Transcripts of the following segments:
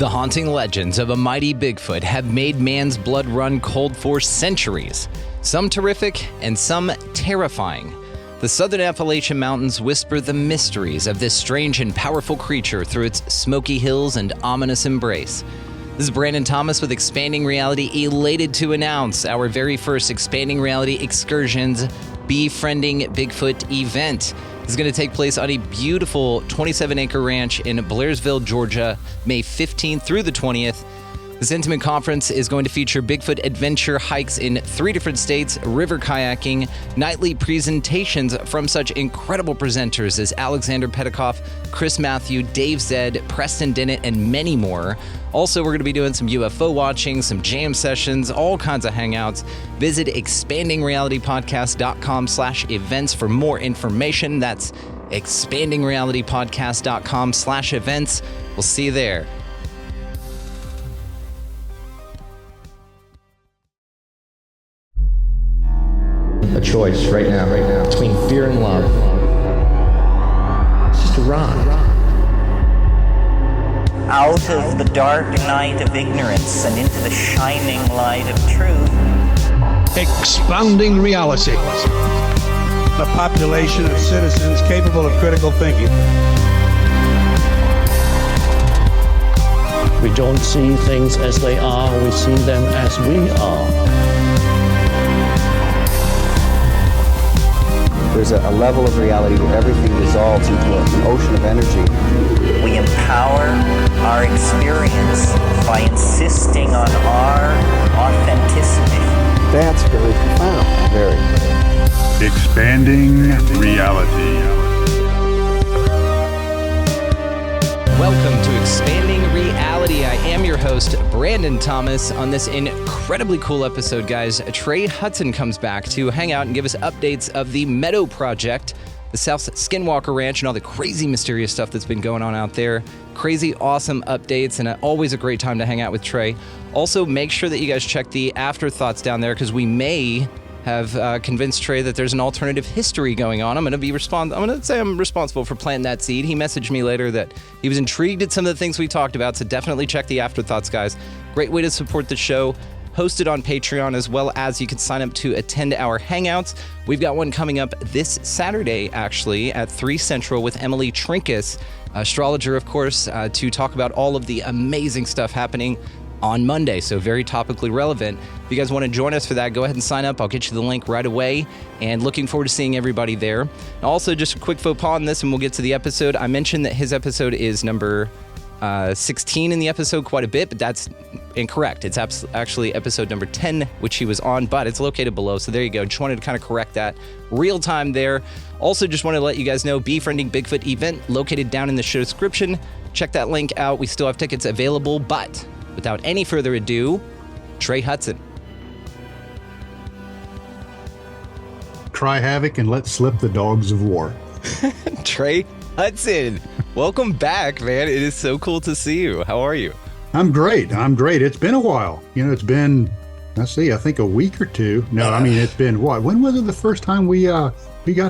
The haunting legends of a mighty Bigfoot have made man's blood run cold for centuries, some terrific and some terrifying. The southern Appalachian Mountains whisper the mysteries of this strange and powerful creature through its smoky hills and ominous embrace. This is Brandon Thomas with Expanding Reality, elated to announce our very first Expanding Reality Excursions Befriending Bigfoot event. This is going to take place on a beautiful 27-acre ranch in Blairsville, Georgia, May 15th through the 20th. This intimate conference is going to feature Bigfoot adventure hikes in 3 different states, river kayaking, nightly presentations from such incredible presenters as Alexander Petikoff, Chris Matthew, Dave Zed, Preston Dennett, and many more. Also, we're going to be doing some UFO watching, some jam sessions, all kinds of hangouts. Visit expandingrealitypodcast.com/events for more information. That's expandingrealitypodcast.com/events. We'll see you there. A choice right now between fear and love. It's just a ride. Out of the dark night of ignorance and into the shining light of truth. Expanding reality. A population of citizens capable of critical thinking. We don't see things as they are, we see them as we are. There's a level of reality where everything dissolves into an ocean of energy. We empower our experience by insisting on our authenticity. That's very profound. Very. Expanding reality. Welcome to Expanding Reality. I am your host, Brandon Thomas. On this incredibly cool episode, guys, Trey Hudson comes back to hang out and give us updates of the Meadow Project, the South Skinwalker Ranch, and all the crazy mysterious stuff that's been going on out there. Crazy, awesome updates, and always a great time to hang out with Trey. Also, make sure that you guys check the afterthoughts down there, because we may have convinced Trey that there's an alternative history going on. I'm going to say I'm responsible for planting that seed. He messaged me later that he was intrigued at some of the things we talked about, so definitely check the afterthoughts, guys. Great way to support the show. Hosted on Patreon, as well as you can sign up to attend our hangouts. We've got one coming up this Saturday, actually, at 3 Central with Emily Trinkus, astrologer, of course, to talk about all of the amazing stuff happening on Monday, so very topically relevant. If you guys want to join us for that, go ahead and sign up. I'll get you the link right away, and looking forward to seeing everybody there. Also, just a quick faux pas on this, and we'll get to the episode. I mentioned that his episode is number 16 in the episode, quite a bit, but that's incorrect. It's actually episode number 10, which he was on, but it's located below, so there you go. Just wanted to kind of correct that real time there. Also, just wanted to let you guys know, Befriending Bigfoot event located down in the show description. Check that link out. We still have tickets available, but without any further ado, Trey Hudson. Cry havoc and let slip the dogs of war. Trey Hudson, welcome back, man. It is so cool to see you. How are you? I'm great. It's been a while. It's been, I think a week or two. No, it's been what? When was it the first time we got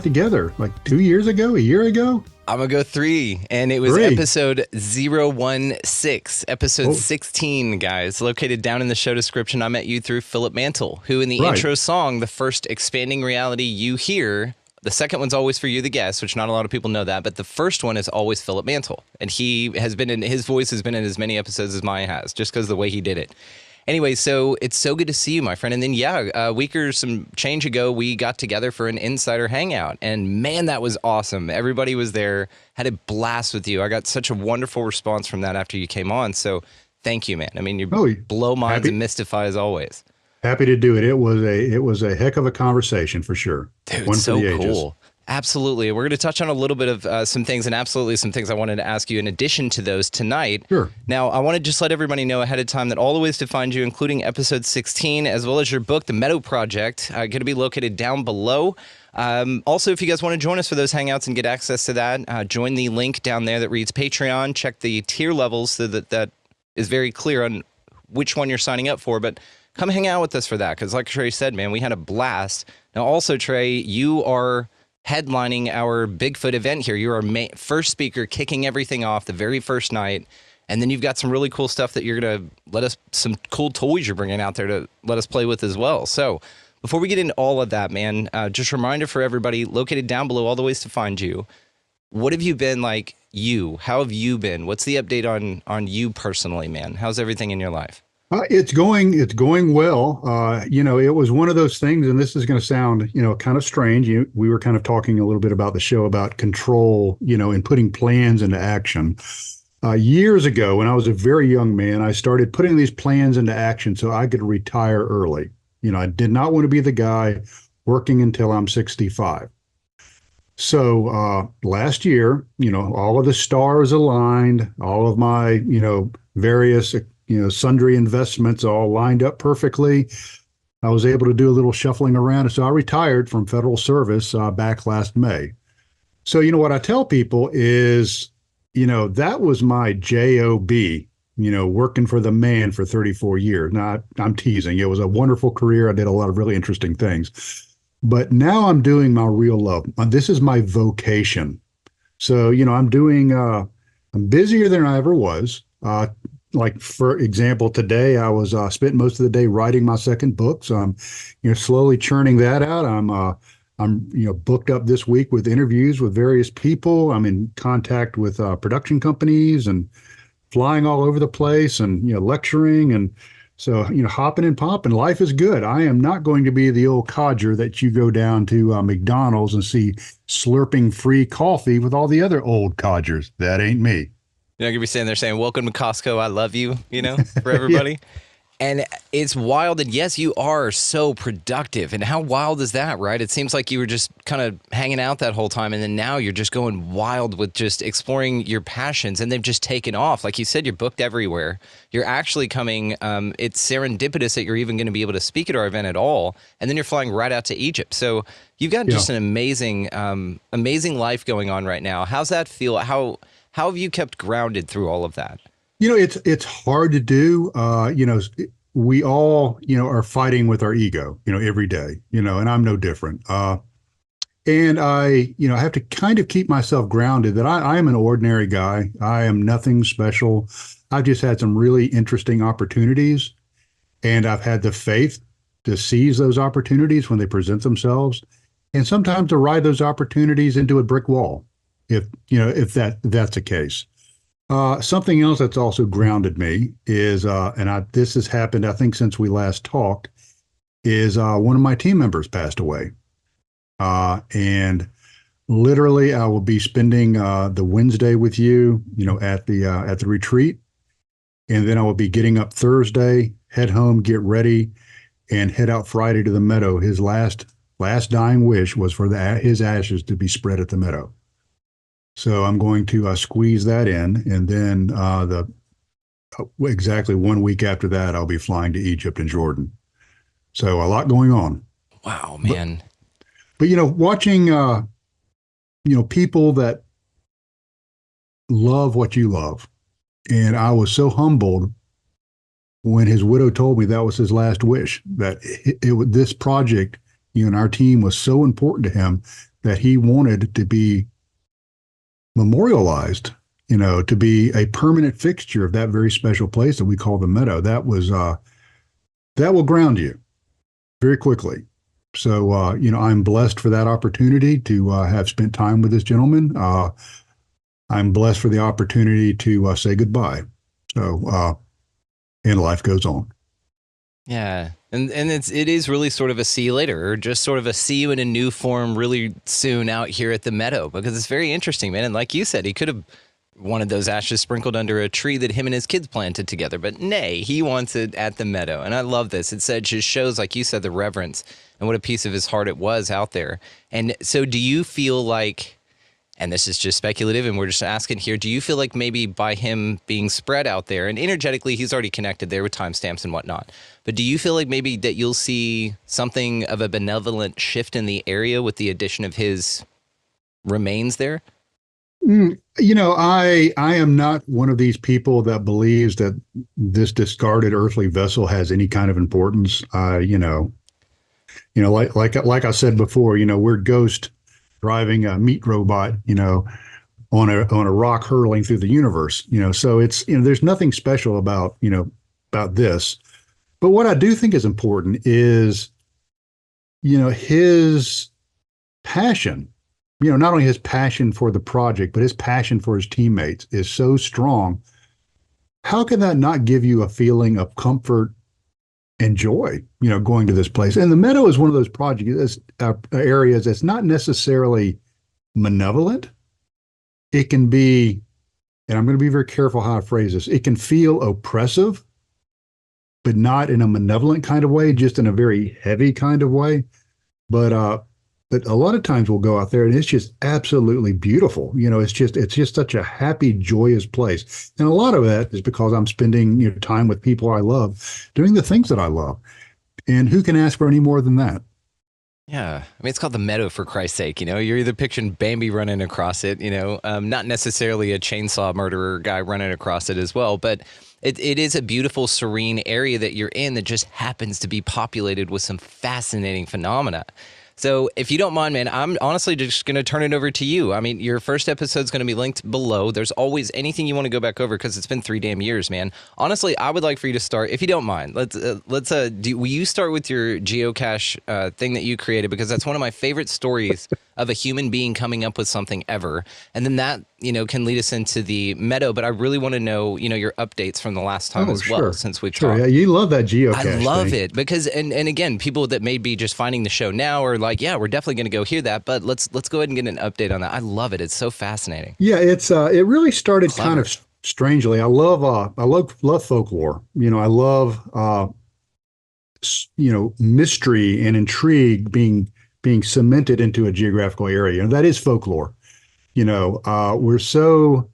together? Like 2 years ago, a year ago? I'm going to go 3, and it was episode 016, episode 16, guys, located down in the show description. I met you through Philip Mantle, who in the intro song, the first Expanding Reality you hear, the second one's always for you, the guest, which not a lot of people know that, but the first one is always Philip Mantle, and his voice has been in as many episodes as mine has, just because of the way he did it. Anyway, so it's so good to see you, my friend. And then, a week or some change ago, we got together for an insider hangout. And man, that was awesome. Everybody was there, had a blast with you. I got such a wonderful response from that after you came on. So thank you, man. I mean, you blow minds and mystify as always. Happy to do it. It was a heck of a conversation for sure. Dude, one so for the cool. ages. Absolutely. We're going to touch on a little bit of some things, and absolutely some things I wanted to ask you in addition to those tonight. Sure. Now, I want to just let everybody know ahead of time that all the ways to find you, including episode 16, as well as your book, The Meadow Project, are going to be located down below. Also, if you guys want to join us for those hangouts and get access to that, join the link down there that reads Patreon. Check the tier levels so that is very clear on which one you're signing up for. But come hang out with us for that, because like Trey said, man, we had a blast. Now, also, Trey, you are headlining our Bigfoot event here. You're our first speaker, kicking everything off the very first night. And then you've got some really cool stuff that you're going to let us, some cool toys you're bringing out there to let us play with as well. So before we get into all of that, man, just a reminder for everybody, located down below, all the ways to find you. What have you been like How have you been? What's the update on you personally, man? How's everything in your life? It's going well. It was one of those things, and this is going to sound, kind of strange. We were kind of talking a little bit about the show about control, and putting plans into action. Years ago, when I was a very young man, I started putting these plans into action so I could retire early. I did not want to be the guy working until I'm 65. So last year, all of the stars aligned, all of my, various, sundry investments all lined up perfectly. I was able to do a little shuffling around. So I retired from federal service back last May. So, what I tell people is, that was my job, working for the man for 34 years. Now, I'm teasing. It was a wonderful career. I did a lot of really interesting things. But now I'm doing my real love. This is my vocation. So, I'm busier than I ever was. Like, for example, today I was spent most of the day writing my second book. So I'm, slowly churning that out. I'm booked up this week with interviews with various people. I'm in contact with production companies and flying all over the place and, lecturing. And so, hopping and popping, life is good. I am not going to be the old codger that you go down to McDonald's and see slurping free coffee with all the other old codgers. That ain't me. You're not going to be sitting there saying, welcome to Costco, I love you, for everybody. Yeah. And it's wild. And yes, you are so productive. And how wild is that, right? It seems like you were just kind of hanging out that whole time. And then now you're just going wild with just exploring your passions. And they've just taken off. Like you said, you're booked everywhere. You're actually coming. It's serendipitous that you're even going to be able to speak at our event at all. And then you're flying right out to Egypt. So you've got just an amazing, amazing life going on right now. How's that feel? How have you kept grounded through all of that? It's hard to do. We all, are fighting with our ego, every day, and I'm no different. And I have to kind of keep myself grounded that I am an ordinary guy. I am nothing special. I've just had some really interesting opportunities, and I've had the faith to seize those opportunities when they present themselves, and sometimes to ride those opportunities into a brick wall, if that's the case. Something else that's also grounded me is, this has happened, I think, since we last talked, is one of my team members passed away. And literally I will be spending the Wednesday with you, at the retreat. And then I will be getting up Thursday, head home, get ready, and head out Friday to the Meadow. His last dying wish was for his ashes to be spread at the Meadow. So I'm going to squeeze that in, and then exactly 1 week after that, I'll be flying to Egypt and Jordan. So a lot going on. Wow, man! But watching people that love what you love, and I was so humbled when his widow told me that was his last wish. That this project, and our team was so important to him that he wanted to be memorialized, to be a permanent fixture of that very special place that we call the Meadow. That will ground you very quickly. So, I'm blessed for that opportunity to have spent time with this gentleman. I'm blessed for the opportunity to say goodbye. So, and life goes on. Yeah. And it is really sort of a see you later, or just sort of a see you in a new form really soon out here at the Meadow, because it's very interesting, man. And like you said, he could have wanted those ashes sprinkled under a tree that him and his kids planted together, but nay, he wants it at the Meadow. And I love this. It just shows, like you said, the reverence and what a piece of his heart it was out there. And so do you feel like, and this is just speculative and we're just asking here, do you feel like maybe by him being spread out there, and energetically he's already connected there with timestamps and whatnot, but do you feel like maybe that you'll see something of a benevolent shift in the area with the addition of his remains there? I am not one of these people that believes that this discarded earthly vessel has any kind of importance. Like I said before, we're ghost driving a meat robot, on a rock hurling through the universe. So it's, there's nothing special about, about this. But what I do think is important is, his passion, not only his passion for the project, but his passion for his teammates is so strong. How can that not give you a feeling of comfort and joy, going to this place? And the Meadow is one of those projects, areas that's not necessarily malevolent. It can be, and I'm going to be very careful how I phrase this, it can feel oppressive, but not in a malevolent kind of way, just in a very heavy kind of way. But a lot of times we'll go out there and it's just absolutely beautiful. It's just such a happy, joyous place. And a lot of that is because I'm spending, time with people I love, doing the things that I love. And who can ask for any more than that? Yeah. I mean, it's called the Meadow, for Christ's sake. You're either picturing Bambi running across it, not necessarily a chainsaw murderer guy running across it as well, but it is a beautiful, serene area that you're in that just happens to be populated with some fascinating phenomena. So if you don't mind, man, I'm honestly just going to turn it over to you. I mean, your first episode is going to be linked below. There's always anything you want to go back over because it's been 3 damn years, man. Honestly, I would like for you to start, if you don't mind. Will you start with your geocache thing that you created? Because that's one of my favorite stories of a human being coming up with something ever. And then that, can lead us into the Meadow. But I really want to know, your updates from the last time as well, since we've talked. Yeah, you love that geocache. I love it because, and again, people that may be just finding the show now are like, yeah, we're definitely going to go hear that. But let's go ahead and get an update on that. I love it. It's so fascinating. Yeah, it really started kind of strangely. I love folklore. I love mystery and intrigue being cemented into a geographical area. And that is folklore. We're so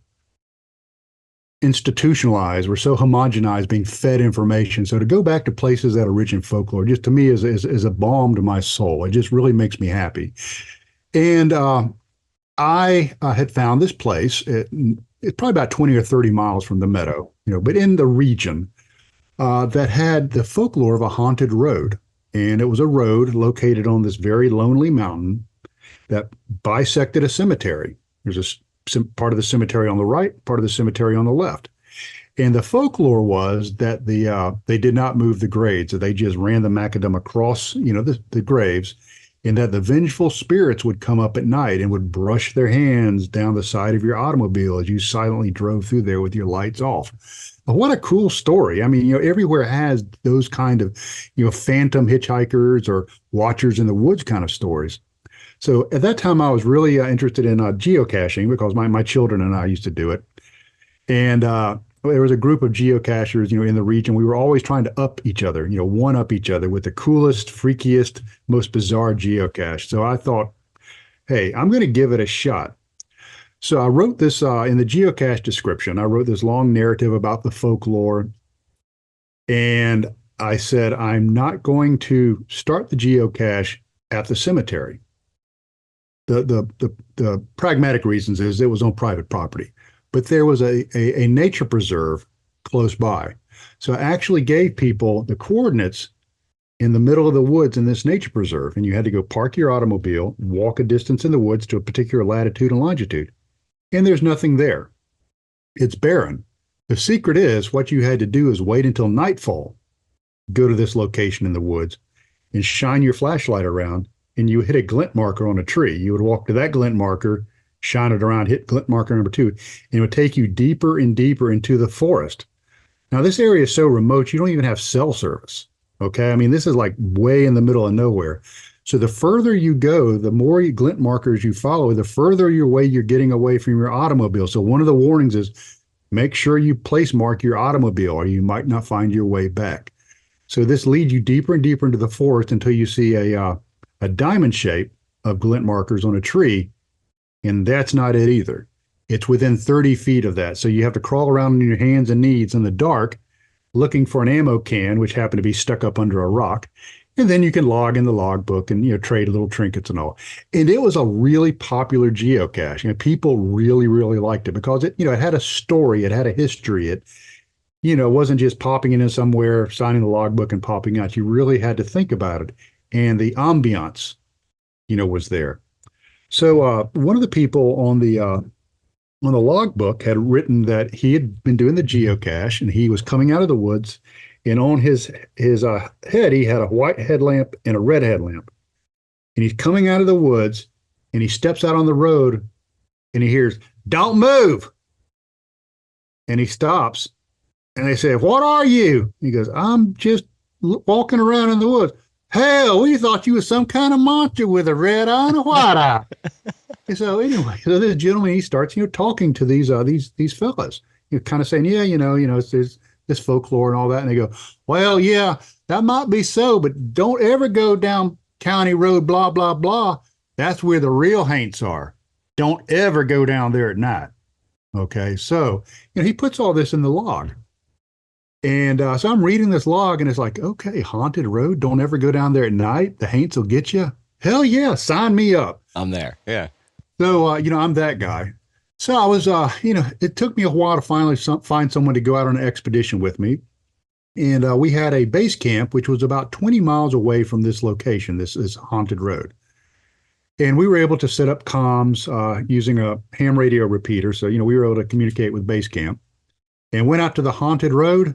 institutionalized, we're so homogenized, being fed information. So to go back to places that are rich in folklore, just to me is a balm to my soul. It just really makes me happy. And I had found this place. It's probably about 20 or 30 miles from the Meadow, but in the region that had the folklore of a haunted road. And it was a road located on this very lonely mountain that bisected a cemetery. There's a part of the cemetery on the right, part of the cemetery on the left. And the folklore was that they did not move the graves, that they just ran the macadam across, the graves, and that the vengeful spirits would come up at night and would brush their hands down the side of your automobile as you silently drove through there with your lights off. What a cool story. I mean, everywhere has those kind of, phantom hitchhikers or watchers in the woods kind of stories. So at that time, I was really interested in geocaching because my children and I used to do it. And there was a group of geocachers, in the region. We were always trying to up each other, one-up each other with the coolest, freakiest, most bizarre geocache. So I thought, hey, I'm going to give it a shot. So I wrote this in the geocache description. I wrote this long narrative about the folklore. And I said, I'm not going to start the geocache at the cemetery. The pragmatic reasons is it was on private property, but there was a nature preserve close by. So I actually gave people the coordinates in the middle of the woods in this nature preserve, and you had to go park your automobile, walk a distance in the woods to a particular latitude and longitude, and there's nothing there. It's barren. The secret is what you had to do is wait until nightfall, go to this location in the woods, and shine your flashlight around, and you hit a glint marker on a tree. You would walk to that glint marker, shine it around, hit glint marker number 2, and it would take you deeper and deeper into the forest. Now, this area is so remote, you don't even have cell service, okay? I mean, this is like way in the middle of nowhere. So the further you go, the more glint markers you follow, the further you're getting away from your automobile. So one of the warnings is make sure you place mark your automobile or you might not find your way back. So this leads you deeper and deeper into the forest until you see a diamond shape of glint markers on a tree, and that's not it either. It's within 30 feet of that. So you have to crawl around on your hands and knees in the dark looking for an ammo can, which happened to be stuck up under a rock. And then you can log in the logbook and, trade little trinkets and all. And it was a really popular geocache. People really, really liked it because it had a story, it had a history. It, wasn't just popping in somewhere, signing the logbook and popping out. You really had to think about it. And the ambiance, was there. So one of the people on the on the logbook had written that he had been doing the geocache and he was coming out of the woods, and on his head he had a white headlamp and a red headlamp, and he's coming out of the woods and he steps out on the road and he hears, "Don't move," and he stops, and they say, "What are you?" He goes, "I'm just walking around in the woods." "Hell, we thought you was some kind of monster with a red eye and a white eye." And so anyway, so this gentleman, he starts, talking to these fellas, kind of saying, "Yeah, it's this folklore and all that." And they go, "Well, yeah, that might be so, but don't ever go down County Road, blah, blah, blah. That's where the real haints are. Don't ever go down there at night." Okay. So, he puts all this in the log. And so I'm reading this log and it's like, okay, haunted road. Don't ever go down there at night. The haints will get you. Hell yeah. Sign me up. I'm there. Yeah. So, I'm that guy. So I was, it took me a while to finally find someone to go out on an expedition with me. And we had a base camp, which was about 20 miles away from this location. This is haunted road. And we were able to set up comms using a ham radio repeater. So, we were able to communicate with base camp and went out to the haunted road.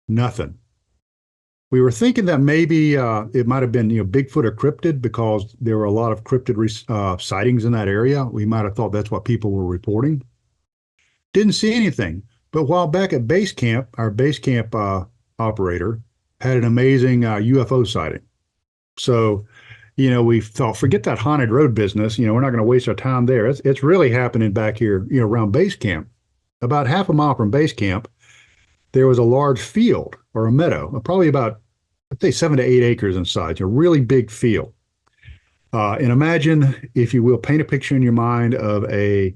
Nothing. We were thinking that maybe it might have been, Bigfoot or cryptid, because there were a lot of cryptid sightings in that area. We might have thought that's what people were reporting. Didn't see anything. But while back at base camp, our base camp operator had an amazing UFO sighting. So, we thought, forget that haunted road business. We're not going to waste our time there. It's really happening back here, around base camp. About half a mile from base camp, there was a large field or a meadow, probably about, I'd say 7 to 8 acres in size, a really big field. And imagine, if you will, paint a picture in your mind of a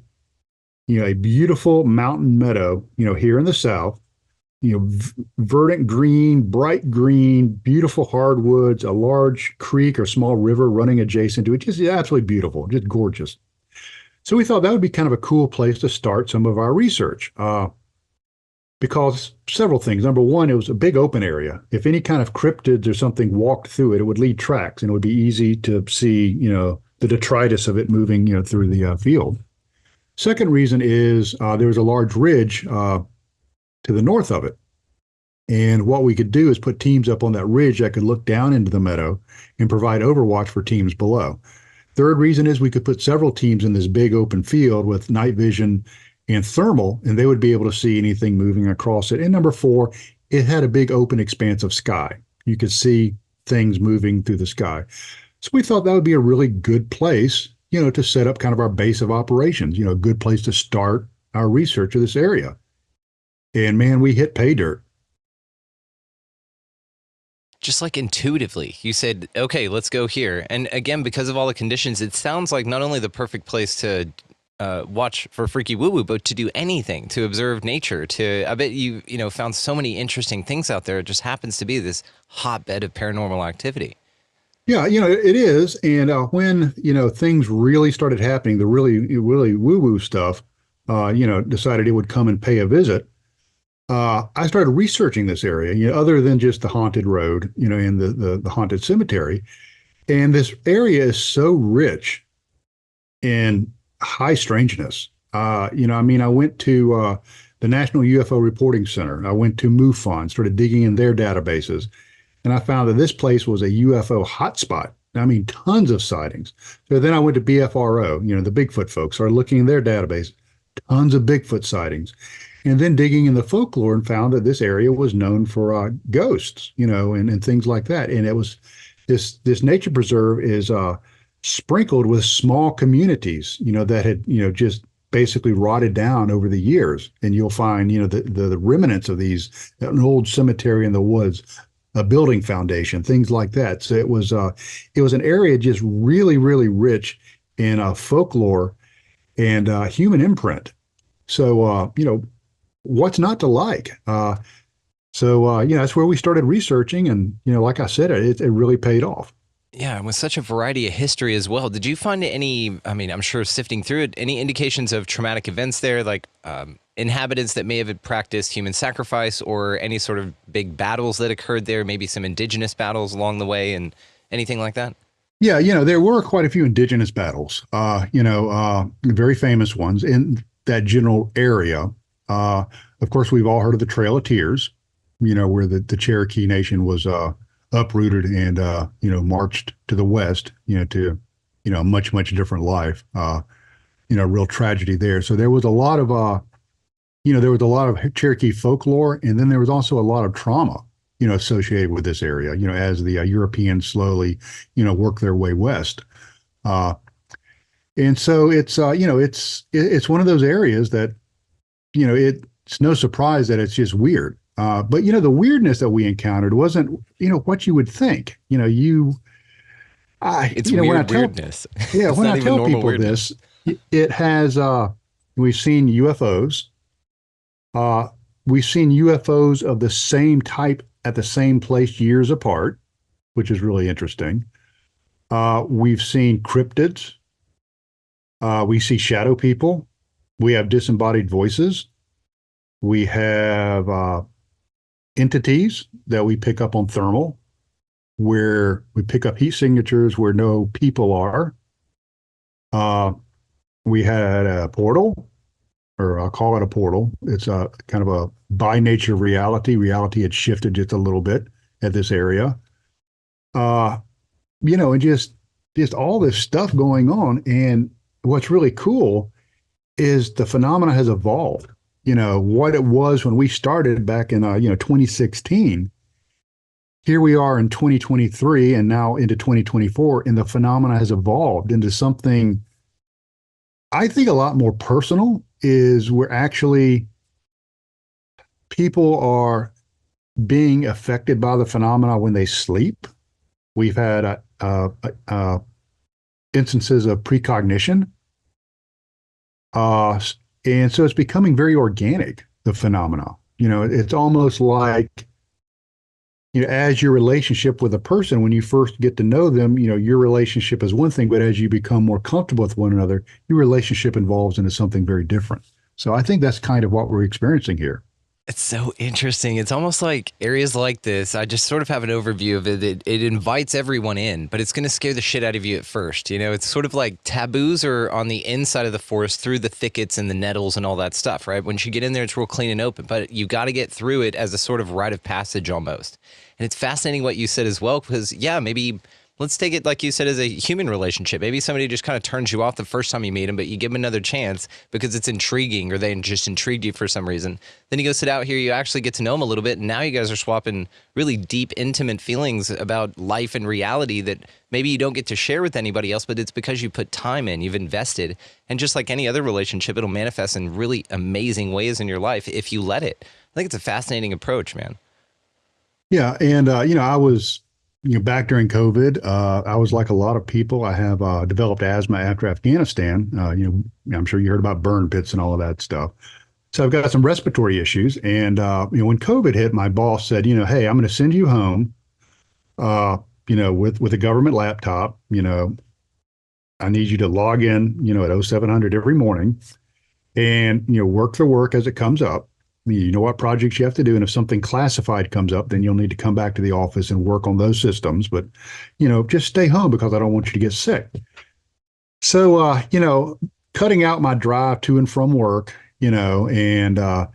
beautiful mountain meadow, here in the South, verdant green, bright green, beautiful hardwoods, a large creek or small river running adjacent to it. Just absolutely beautiful, just gorgeous. So we thought that would be kind of a cool place to start some of our research. Because several things. Number one, it was a big open area. If any kind of cryptids or something walked through it, it would leave tracks, and it would be easy to see, the detritus of it moving, through the field. Second reason is there was a large ridge to the north of it. And what we could do is put teams up on that ridge that could look down into the meadow and provide overwatch for teams below. Third reason is we could put several teams in this big open field with night vision and thermal, and they would be able to see anything moving across it. And number four, it had a big open expanse of sky. You could see things moving through the sky. So we thought that would be a really good place, to set up kind of our base of operations, a good place to start our research of this area. And man, we hit pay dirt. Just like intuitively, you said, okay, let's go here. And again, because of all the conditions, it sounds like not only the perfect place to watch for freaky woo-woo, but to do anything, to observe nature, I bet you, found so many interesting things out there. It just happens to be this hotbed of paranormal activity. Yeah, it is. And when, things really started happening, the really woo-woo stuff, decided it would come and pay a visit. I started researching this area, other than just the haunted road, and the haunted cemetery. And this area is so rich in high strangeness. I went to the National UFO Reporting Center. I went to MUFON, started digging in their databases, and I found that this place was a UFO hotspot. Tons of sightings. So then I went to BFRO, the Bigfoot folks, started looking in their database, tons of Bigfoot sightings. And then digging in the folklore and found that this area was known for ghosts, and things like that. And it was this nature preserve is sprinkled with small communities, that had, just basically rotted down over the years. And you'll find, the remnants of these, an old cemetery in the woods, a building foundation, things like that. So it was an area just really, really rich in folklore and human imprint. So, what's not to like? That's where we started researching. And, like I said, it really paid off. Yeah, and with such a variety of history as well. Did you find any, I'm sure sifting through it, any indications of traumatic events there, like inhabitants that may have practiced human sacrifice, or any sort of big battles that occurred there, maybe some indigenous battles along the way and anything like that? Yeah, there were quite a few indigenous battles, very famous ones. And that general area. Of course, we've all heard of the Trail of Tears, where the Cherokee Nation was uprooted and marched to the west, to a much much different life. Real tragedy there. So there was a lot of Cherokee folklore, and then there was also a lot of trauma, associated with this area, as the Europeans slowly, work their way west. And so it's one of those areas that, it's no surprise that it's just weird. But, the weirdness that we encountered wasn't, what you would think. It's weird weirdness. Yeah, when I tell people weirdness. This, it has, we've seen UFOs. We've seen UFOs of the same type at the same place years apart, which is really interesting. We've seen cryptids. We see shadow people. We have disembodied voices. We have entities that we pick up on thermal, where we pick up heat signatures where no people are. We had a portal, or I'll call it a portal. It's a kind of a by nature reality. Reality had shifted just a little bit at this area. And just all this stuff going on. And what's really cool is the phenomena has evolved. What it was when we started back in 2016. Here we are in 2023 and now into 2024, and the phenomena has evolved into something I think a lot more personal. Is where actually people are being affected by the phenomena when they sleep. We've had instances of precognition. And so it's becoming very organic, the phenomena. It's almost like, as your relationship with a person, when you first get to know them, your relationship is one thing, but as you become more comfortable with one another, your relationship evolves into something very different. So I think that's kind of what we're experiencing here. It's so interesting. It's almost like areas like this, I just sort of have an overview of it. It invites everyone in, but it's going to scare the shit out of you at first. It's sort of like taboos are on the inside of the forest through the thickets and the nettles and all that stuff, right? Once you get in there, it's real clean and open, but you got to get through it as a sort of rite of passage almost. And it's fascinating what you said as well, because maybe let's take it like you said as a human relationship. Maybe somebody just kind of turns you off the first time you meet them, but you give them another chance because it's intriguing or they just intrigued you for some reason. Then you go sit out here, you actually get to know them a little bit, and now you guys are swapping really deep, intimate feelings about life and reality that maybe you don't get to share with anybody else, but it's because you put time in, you've invested. And just like any other relationship, it'll manifest in really amazing ways in your life if you let it. I think it's a fascinating approach, man. Yeah. And, I was, back during COVID, I was like a lot of people. I have developed asthma after Afghanistan. I'm sure you heard about burn pits and all of that stuff. So I've got some respiratory issues. And, when COVID hit, my boss said, hey, I'm going to send you home, with a government laptop. I need you to log in, at 0700 every morning and, work the work as it comes up. You know what projects you have to do. And if something classified comes up, then you'll need to come back to the office and work on those systems. But, just stay home because I don't want you to get sick. So, cutting out my drive to and from work, and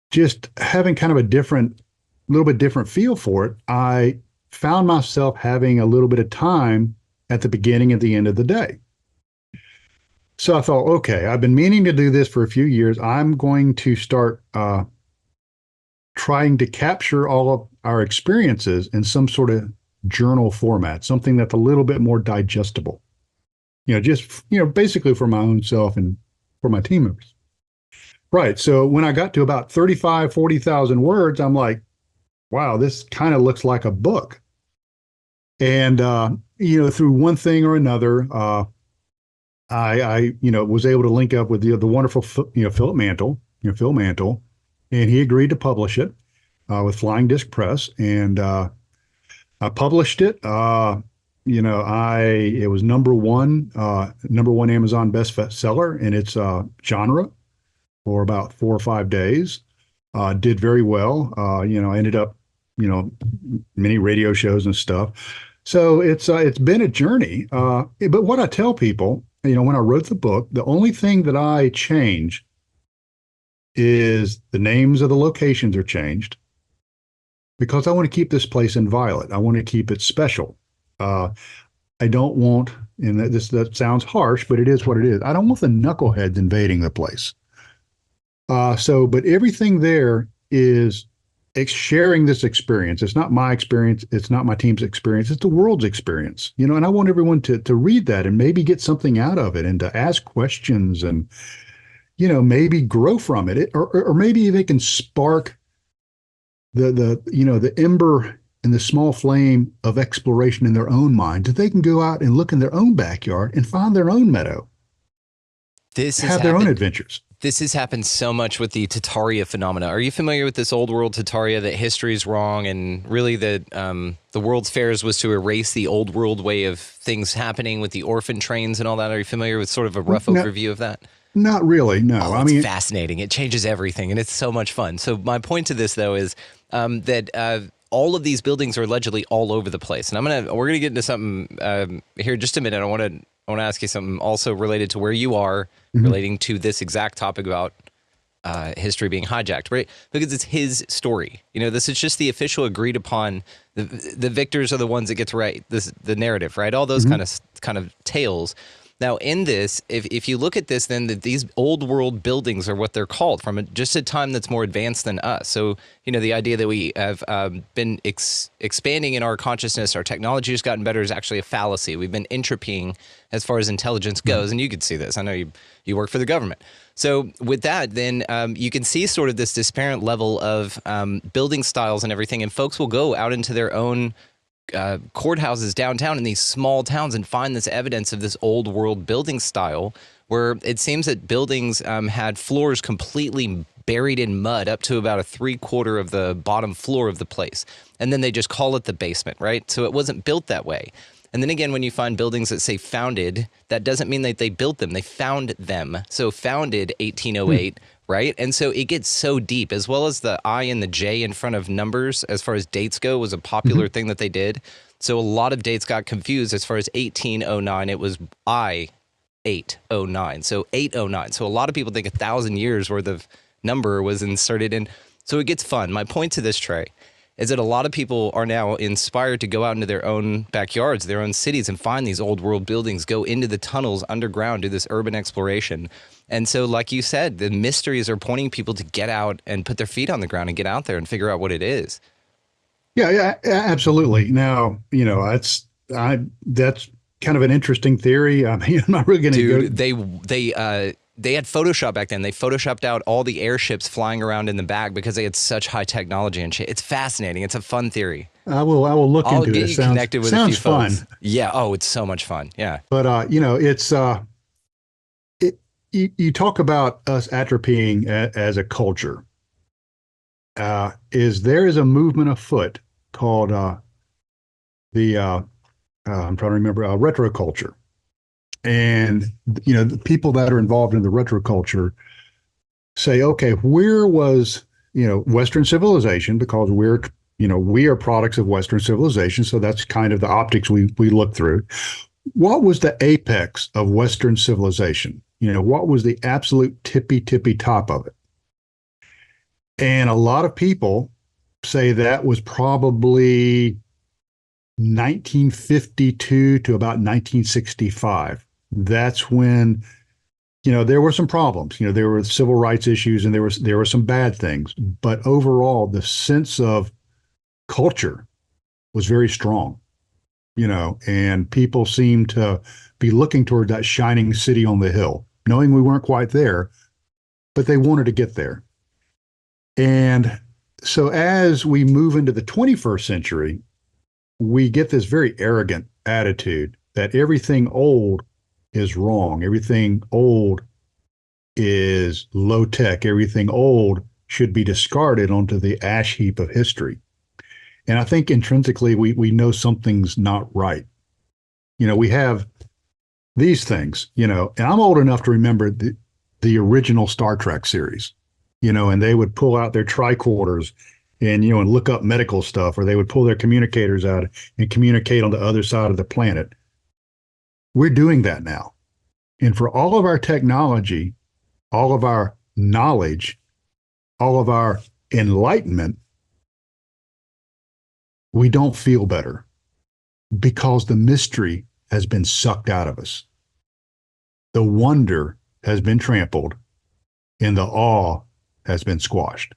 just having kind of little bit different feel for it, I found myself having a little bit of time at the beginning and the end of the day. So I thought, okay, I've been meaning to do this for a few years. I'm going to start trying to capture all of our experiences in some sort of journal format, something that's a little bit more digestible, basically for my own self and for my team members. Right. So when I got to about 40,000 words, I'm like, wow, this kind of looks like a book. And, through one thing or another, I was able to link up with the wonderful, Phil Mantle, and he agreed to publish it with Flying Disc Press. And I published it. It was number one Amazon bestseller in its genre for about 4 or 5 days. Did very well. Ended up, many radio shows and stuff. So it's been a journey. But what I tell people, when I wrote the book, the only thing that I changed is the names of the locations are changed because I want to keep this place inviolate. I want to keep it special. I don't want, and that sounds harsh, but it is what it is. I don't want the knuckleheads invading the place. But everything there is sharing this experience. It's not my experience. It's not my team's experience. It's the world's experience, you know, and I want everyone to read that and maybe get something out of it and to ask questions and, you know, maybe grow from it, or maybe they can spark the ember and the small flame of exploration in their own mind, that they can go out and look in their own backyard and find their own meadow. Have their own adventures. This has happened so much with the Tataria phenomena. Are you familiar with this old world Tataria, that history is wrong and really the World's Fairs was to erase the old world way of things happening with the orphan trains and all that? Are you familiar with sort of a rough overview of that? Not really, no. Oh, it's fascinating. It changes everything, and it's so much fun. So my point to this, though, is that all of these buildings are allegedly all over the place. And we're gonna get into something here in just a minute. I want to ask you something also related to where you are, relating to this exact topic about history being hijacked, right? Because it's his story. You know, this is just the official agreed upon. The victors are the ones that get to write the narrative, right? All those kind of tales. Now, in this, if you look at this, then these old world buildings are what they're called from just a time that's more advanced than us. So, you know, the idea that we have been expanding in our consciousness, our technology has gotten better, is actually a fallacy. We've been entropying as far as intelligence goes, and you could see this. I know you work for the government. So with that, then you can see sort of this disparate level of building styles and everything, and folks will go out into their own courthouses downtown in these small towns and find this evidence of this old world building style, where it seems that buildings had floors completely buried in mud up to about 3/4 of the bottom floor of the place. And then they just call it the basement, right? So it wasn't built that way. And then again, when you find buildings that say founded, that doesn't mean that they built them. They found them. So founded 1808, right? And so it gets so deep, as well as the I and the J in front of numbers as far as dates go was a popular thing that they did. So a lot of dates got confused. As far as 1809, it was I-809. So 809. So a lot of people think 1,000 years worth of number was inserted in. So it gets fun. My point to this, Trey, is that a lot of people are now inspired to go out into their own backyards, their own cities, and find these old world buildings, go into the tunnels underground, do this urban exploration. And so, like you said, the mysteries are pointing people to get out and put their feet on the ground and get out there and figure out what it is. Yeah, absolutely. Now, you know, that's kind of an interesting theory. I mean, I'm not really going to go. They had Photoshop back then. They Photoshopped out all the airships flying around in the back because they had such high technology and shit. It's fascinating. It's a fun theory. I will look into it. I'll get you connected with a few fun. Folks. Yeah. Oh, it's so much fun. Yeah. But you know, it's you talk about us atrophying as a culture. There is a movement afoot called I'm trying to remember, retro culture. And, you know, the people that are involved in the retro culture say, okay, where was, you know, Western civilization, because we are products of Western civilization. So that's kind of the optics we look through. What was the apex of Western civilization? You know, what was the absolute tippy top of it? And a lot of people say that was probably 1952 to about 1965. That's when, you know, there were some problems. You know, there were civil rights issues and there were some bad things. But overall, the sense of culture was very strong, you know, and people seemed to be looking toward that shining city on the hill, knowing we weren't quite there, but they wanted to get there. And so as we move into the 21st century, we get this very arrogant attitude that everything old is wrong. Everything old is low tech. Everything old should be discarded onto the ash heap of history. And I think intrinsically we know something's not right. You know, we have these things, you know, and I'm old enough to remember the original Star Trek series, you know, and they would pull out their tricorders and, you know, and look up medical stuff, or they would pull their communicators out and communicate on the other side of the planet. We're doing that now. And for all of our technology, all of our knowledge, all of our enlightenment, we don't feel better because the mystery has been sucked out of us. The wonder has been trampled and the awe has been squashed.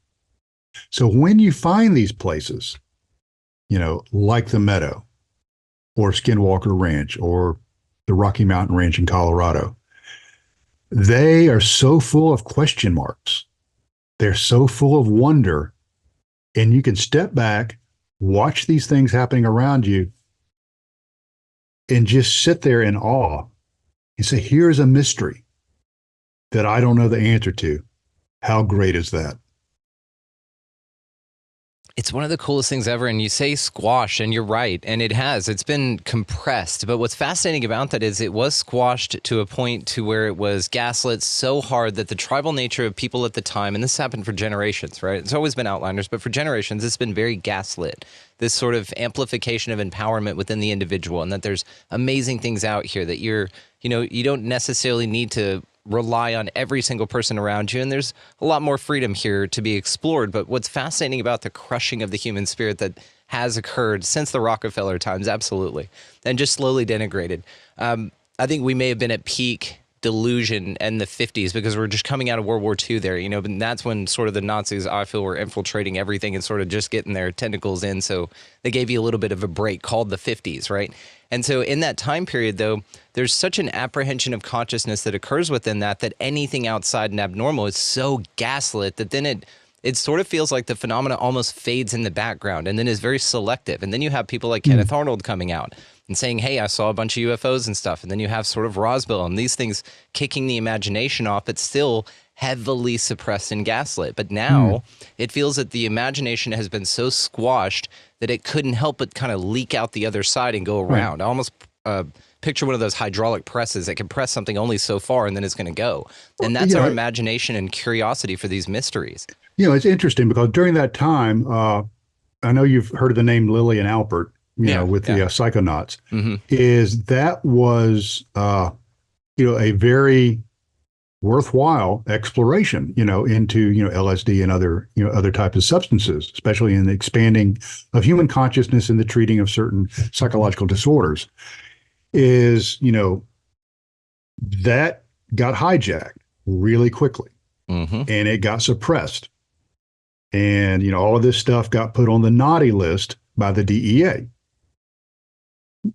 So when you find these places, like the Meadow or Skinwalker Ranch or the Rocky Mountain Ranch in Colorado, they are so full of question marks. They're so full of wonder. And you can step back, watch these things happening around you, and just sit there in awe and say, here's a mystery that I don't know the answer to. How great is that? It's one of the coolest things ever. And you say squash, and you're right. And it has. It's been compressed. But what's fascinating about that is it was squashed to a point to where it was gaslit so hard that the tribal nature of people at the time, and this happened for generations, right? It's always been outliners, but for generations, it's been very gaslit. This sort of amplification of empowerment within the individual, and that there's amazing things out here that you don't necessarily need to rely on every single person around you, and there's a lot more freedom here to be explored. But what's fascinating about the crushing of the human spirit that has occurred since the Rockefeller times, absolutely, and just slowly denigrated. I think we may have been at peak delusion in the 50s because we're just coming out of World War II there, and that's when sort of the Nazis, I feel, were infiltrating everything and sort of just getting their tentacles in. So they gave you a little bit of a break called the 50s, right? And so in that time period, though, there's such an apprehension of consciousness that occurs within that anything outside and abnormal is so gaslit that then it sort of feels like the phenomena almost fades in the background and then is very selective. And then you have people like Kenneth Arnold coming out and saying, hey, I saw a bunch of UFOs and stuff. And then you have sort of Roswell and these things kicking the imagination off, but still heavily suppressed and gaslit. But now it feels that the imagination has been so squashed that it couldn't help but kind of leak out the other side and go around. I almost picture one of those hydraulic presses that can press something only so far and then it's going to go. And that's our imagination and curiosity for these mysteries. It's interesting because during that time, I know you've heard of the name Lillian Alpert, with the Psychonauts, is that was, a very worthwhile exploration, into, LSD and other types of substances, especially in the expanding of human consciousness and the treating of certain psychological disorders, is, that got hijacked really quickly and it got suppressed. And, all of this stuff got put on the naughty list by the DEA.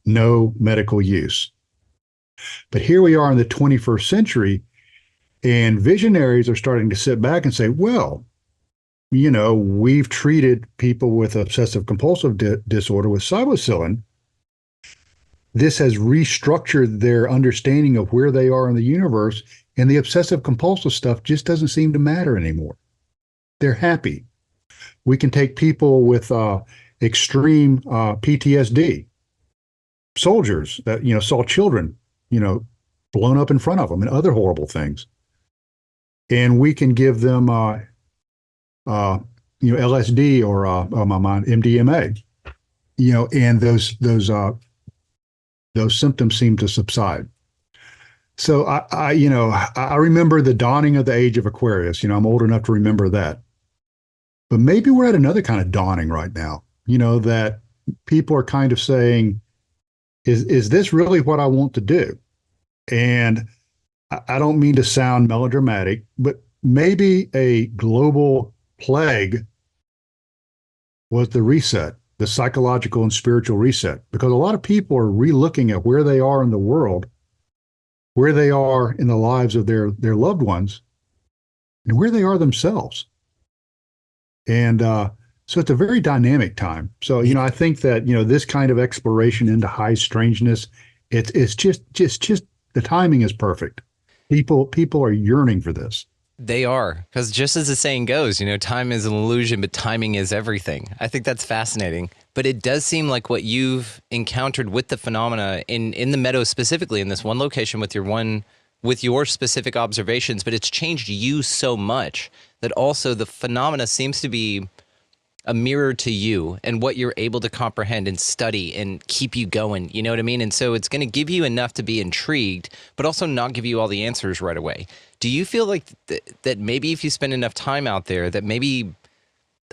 No medical use. But here we are in the 21st century, and visionaries are starting to sit back and say, well, we've treated people with obsessive compulsive disorder with psilocybin. This has restructured their understanding of where they are in the universe, and the obsessive compulsive stuff just doesn't seem to matter anymore. They're happy. We can take people with extreme PTSD, soldiers that, saw children, blown up in front of them and other horrible things. And we can give them, LSD or MDMA, and those symptoms seem to subside. So I remember the dawning of the age of Aquarius. I'm old enough to remember that. But maybe we're at another kind of dawning right now, that people are kind of saying, is this really what I want to do? And I don't mean to sound melodramatic, but maybe a global plague was the reset, the psychological and spiritual reset, because a lot of people are relooking at where they are in the world, where they are in the lives of their loved ones, and where they are themselves. And so it's a very dynamic time. So, I think that, this kind of exploration into high strangeness, it's just the timing is perfect. People are yearning for this. They are, because just as the saying goes, time is an illusion, but timing is everything. I think that's fascinating. But it does seem like what you've encountered with the phenomena in the Meadow, specifically in this one location with your specific observations, but it's changed you so much that also the phenomena seems to be a mirror to you and what you're able to comprehend and study and keep you going. You know what I mean? And so it's going to give you enough to be intrigued, but also not give you all the answers right away. Do you feel like that maybe if you spend enough time out there, that maybe,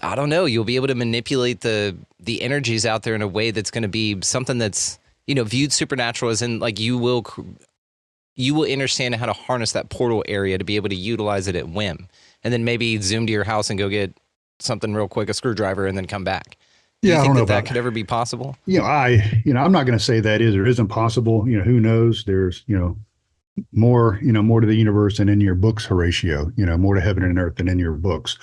I don't know, you'll be able to manipulate the energies out there in a way that's going to be something that's, you know, viewed supernatural, as in like you will understand how to harness that portal area to be able to utilize it at whim, and then maybe zoom to your house and go get something real quick, a screwdriver, and then come back. Do you think that could ever be possible? I'm not going to say that is or isn't possible. You know, who knows? There's, more to the universe than in your books, Horatio, more to heaven and earth than in your books.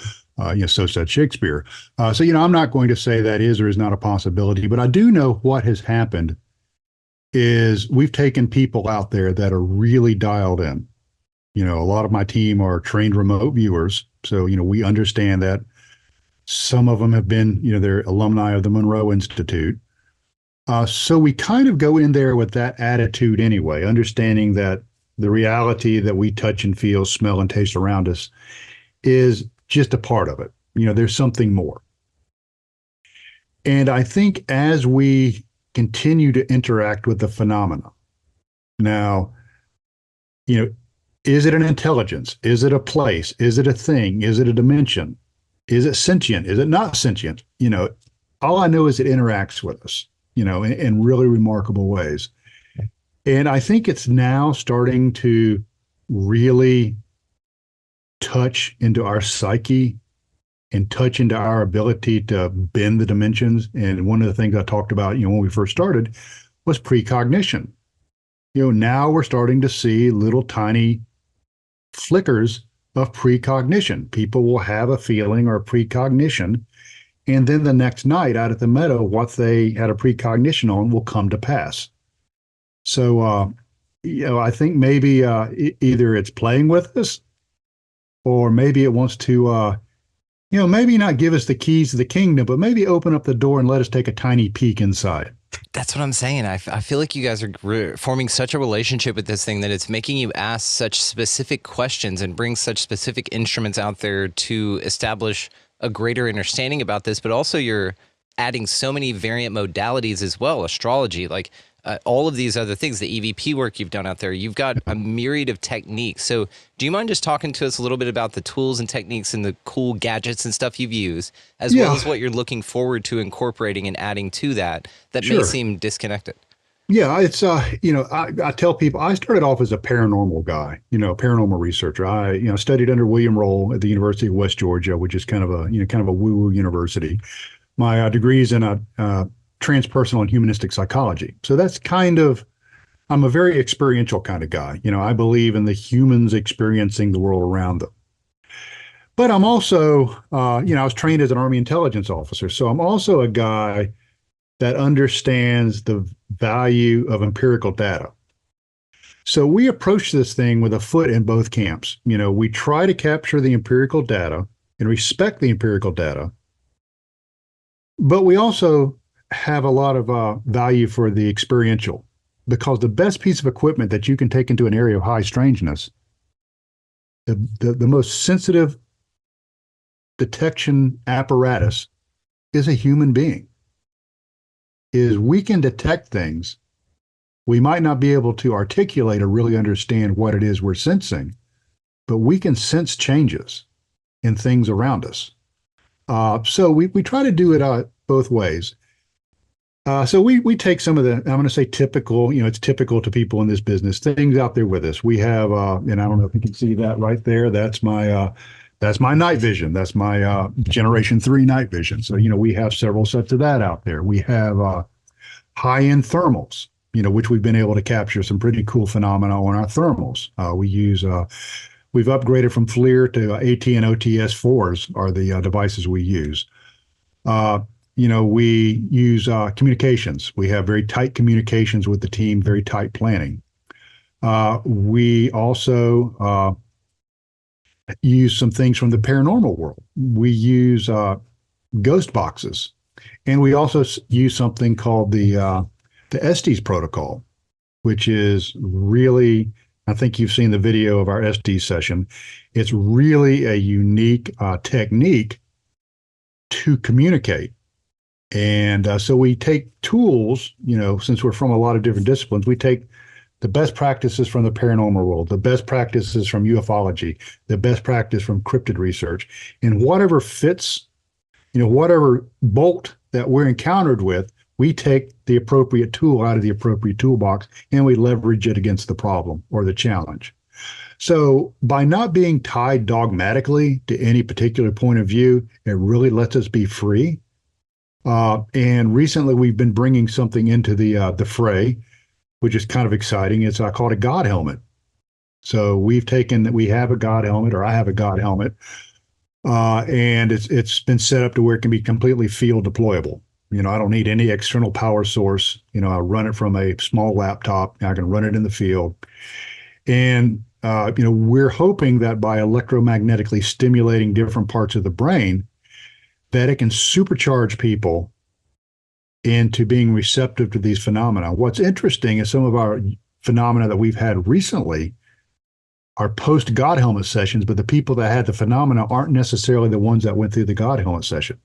So said Shakespeare. I'm not going to say that is or is not a possibility, but I do know what has happened is we've taken people out there that are really dialed in. A lot of my team are trained remote viewers. So, we understand that. Some of them have been, they're alumni of the Monroe Institute. So we kind of go in there with that attitude anyway, understanding that the reality that we touch and feel, smell, and taste around us is just a part of it. There's something more. And I think as we continue to interact with the phenomena, now, is it an intelligence? Is it a place? Is it a thing? Is it a dimension? Is it sentient? Is it not sentient? All I know is it interacts with us, in really remarkable ways. And I think it's now starting to really touch into our psyche and touch into our ability to bend the dimensions. And one of the things I talked about, when we first started was precognition. Now we're starting to see little tiny flickers of precognition. People will have a feeling or a precognition, and then the next night out at the meadow, what they had a precognition on will come to pass. So, I think maybe either it's playing with us, or maybe it wants to, maybe not give us the keys to the kingdom, but maybe open up the door and let us take a tiny peek inside. That's what I'm saying. I feel like you guys are forming such a relationship with this thing that it's making you ask such specific questions and bring such specific instruments out there to establish a greater understanding about this, but also you're adding so many variant modalities as well, astrology, like all of these other things, the EVP work you've done out there. You've got a myriad of techniques. So do you mind just talking to us a little bit about the tools and techniques and the cool gadgets and stuff you've used, as well as what you're looking forward to incorporating and adding to that may seem disconnected? Yeah, it's, I tell people I started off as a paranormal guy, paranormal researcher. I, studied under William Roll at the University of West Georgia, which is kind of a woo-woo university. My degree is in transpersonal and humanistic psychology. So that's I'm a very experiential kind of guy. I believe in the humans experiencing the world around them. But I'm also, I was trained as an Army intelligence officer. So I'm also a guy that understands the value of empirical data. So we approach this thing with a foot in both camps. We try to capture the empirical data and respect the empirical data, but we also have a lot of value for the experiential, because the best piece of equipment that you can take into an area of high strangeness, the most sensitive detection apparatus is a human being. Is we can detect things. We might not be able to articulate or really understand what it is we're sensing, but we can sense changes in things around us. So we try to do it both ways. So we take some of the, I'm going to say typical, it's typical to people in this business, things out there with us. We have, and I don't know if you can see that right there. That's my night vision. That's my Generation 3 night vision. So, we have several sets of that out there. We have high-end thermals, which we've been able to capture some pretty cool phenomena on our thermals. We've upgraded from FLIR to AT and OTS 4s are the devices we use. We use communications. We have very tight communications with the team, very tight planning. We also use some things from the paranormal world. We use ghost boxes, and we also use something called the Estes protocol, which is really, I think you've seen the video of our Estes session. It's really a unique technique to communicate. And so we take tools, since we're from a lot of different disciplines, we take the best practices from the paranormal world, the best practices from ufology, the best practice from cryptid research, and whatever fits, whatever bolt that we're encountered with, we take the appropriate tool out of the appropriate toolbox and we leverage it against the problem or the challenge. So by not being tied dogmatically to any particular point of view, it really lets us be free. And recently we've been bringing something into the fray, which is kind of exciting. I call it a God helmet. So we have a God helmet, or I have a God helmet, and it's been set up to where it can be completely field deployable. I don't need any external power source. I run it from a small laptop. I can run it in the field. And, we're hoping that by electromagnetically stimulating different parts of the brain, that it can supercharge people into being receptive to these phenomena. What's interesting is some of our phenomena that we've had recently are post-God helmet sessions, but the people that had the phenomena aren't necessarily the ones that went through the God helmet session.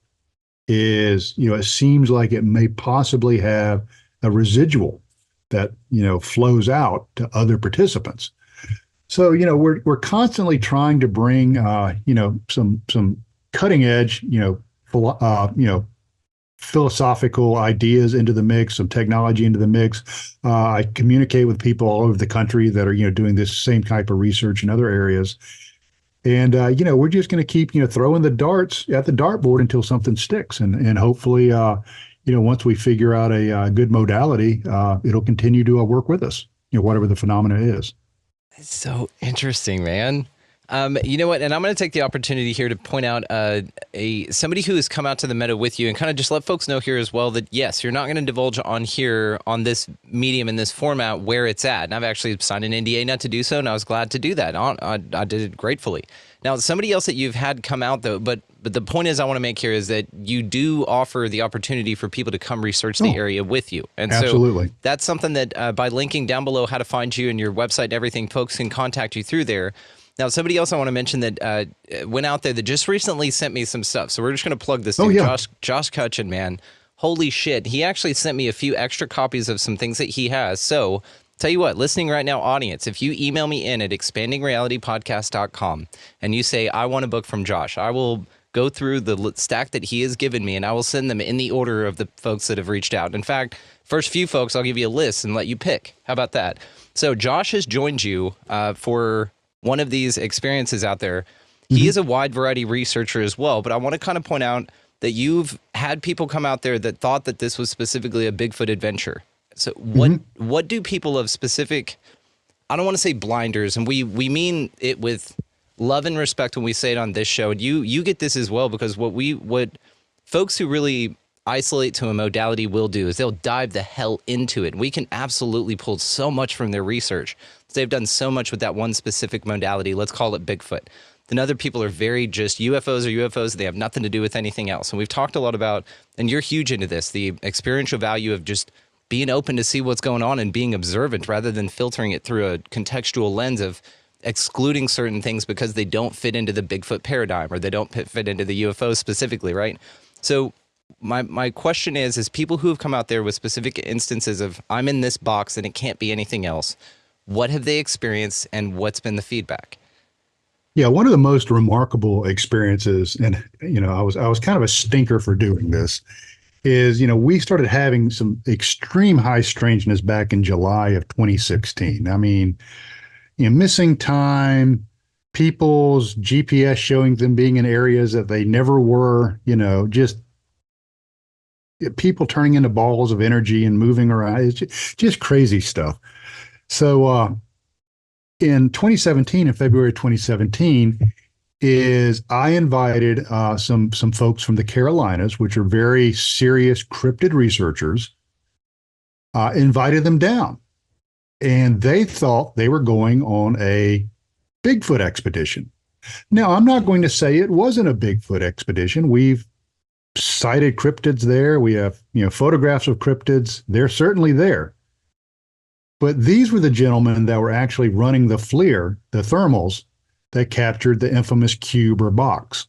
It seems like it may possibly have a residual that, flows out to other participants. So, we're constantly trying to bring, some cutting edge, philosophical ideas into the mix, some technology into the mix. I communicate with people all over the country that are, doing this same type of research in other areas. And, we're just going to keep, throwing the darts at the dartboard until something sticks. And hopefully, once we figure out a good modality, it'll continue to work with us, whatever the phenomena is. It's so interesting, man. You know what? And I'm going to take the opportunity here to point out somebody who has come out to the Meadow with you and kind of just let folks know here as well that, yes, you're not going to divulge on here on this medium in this format where it's at. And I've actually signed an NDA not to do so, and I was glad to do that. I did it gratefully. Now, somebody else that you've had come out, though, but the point is I want to make here is that you do offer the opportunity for people to come research the area with you. And absolutely. So that's something that by linking down below how to find you and your website and everything, folks can contact you through there. Now, somebody else I want to mention that went out there that just recently sent me some stuff. So we're just going to plug this dude, Josh Cutchin, man. Holy shit. He actually sent me a few extra copies of some things that he has. So tell you what, listening right now, audience, if you email me in at expandingrealitypodcast.com and you say, I want a book from Josh, I will go through the stack that he has given me and I will send them in the order of the folks that have reached out. In fact, first few folks, I'll give you a list and let you pick. How about that? So Josh has joined you for one of these experiences out there. He is a wide variety researcher as well, but I want to kind of point out that you've had people come out there that thought that this was specifically a Bigfoot adventure. So what do people of specific, I don't want to say blinders, and we mean it with love and respect when we say it on this show, and you get this as well, because what folks who really isolate to a modality will do is they'll dive the hell into it. We can absolutely pull so much from their research. They've done so much with that one specific modality. Let's call it Bigfoot. Then other people are very just UFOs are UFOs. They have nothing to do with anything else. And we've talked a lot about, and you're huge into this, the experiential value of just being open to see what's going on and being observant rather than filtering it through a contextual lens of excluding certain things because they don't fit into the Bigfoot paradigm or they don't fit into the UFOs specifically, right? So my question is people who have come out there with specific instances of I'm in this box and it can't be anything else, what have they experienced and what's been the feedback? Yeah, one of the most remarkable experiences, and I was kind of a stinker for doing this, is we started having some extreme high strangeness back in July of 2016. I mean, missing time, people's GPS showing them being in areas that they never were, just people turning into balls of energy and moving around. It's just crazy stuff. So in 2017, in February 2017, I invited some folks from the Carolinas, which are very serious cryptid researchers, invited them down. And they thought they were going on a Bigfoot expedition. Now, I'm not going to say it wasn't a Bigfoot expedition. We've sighted cryptids there. We have, photographs of cryptids. They're certainly there. But these were the gentlemen that were actually running the FLIR, the thermals, that captured the infamous cube or box.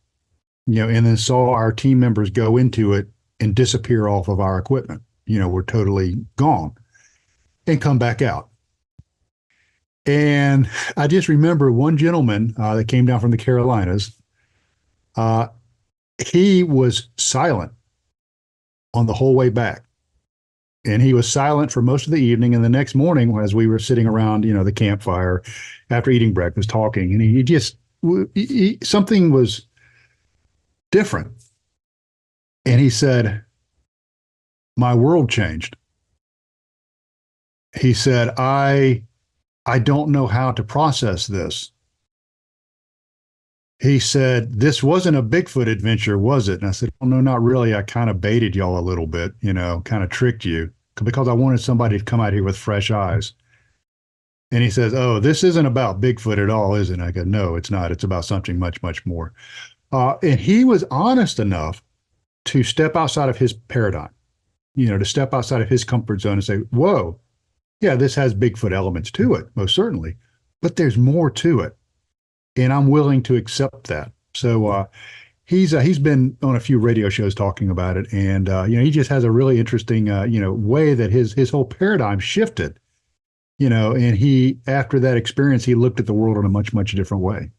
and then saw our team members go into it and disappear off of our equipment. We're totally gone and come back out. And I just remember one gentleman that came down from the Carolinas. He was silent on the whole way back. And he was silent for most of the evening. And the next morning, as we were sitting around, the campfire after eating breakfast, talking, and he just, something was different. And he said, my world changed. He said, I don't know how to process this. He said, this wasn't a Bigfoot adventure, was it? And I said, oh, no, not really. I kind of baited y'all a little bit, kind of tricked you because I wanted somebody to come out here with fresh eyes. And he says, oh, this isn't about Bigfoot at all, is it? And I go, no, it's not. It's about something much, much more. And he was honest enough to step outside of his paradigm, to step outside of his comfort zone and say, whoa, yeah, this has Bigfoot elements to it, most certainly, but there's more to it. And I'm willing to accept that. So he's been on a few radio shows talking about it. And, he just has a really interesting, way that his whole paradigm shifted, and he, after that experience, he looked at the world in a much, much different way.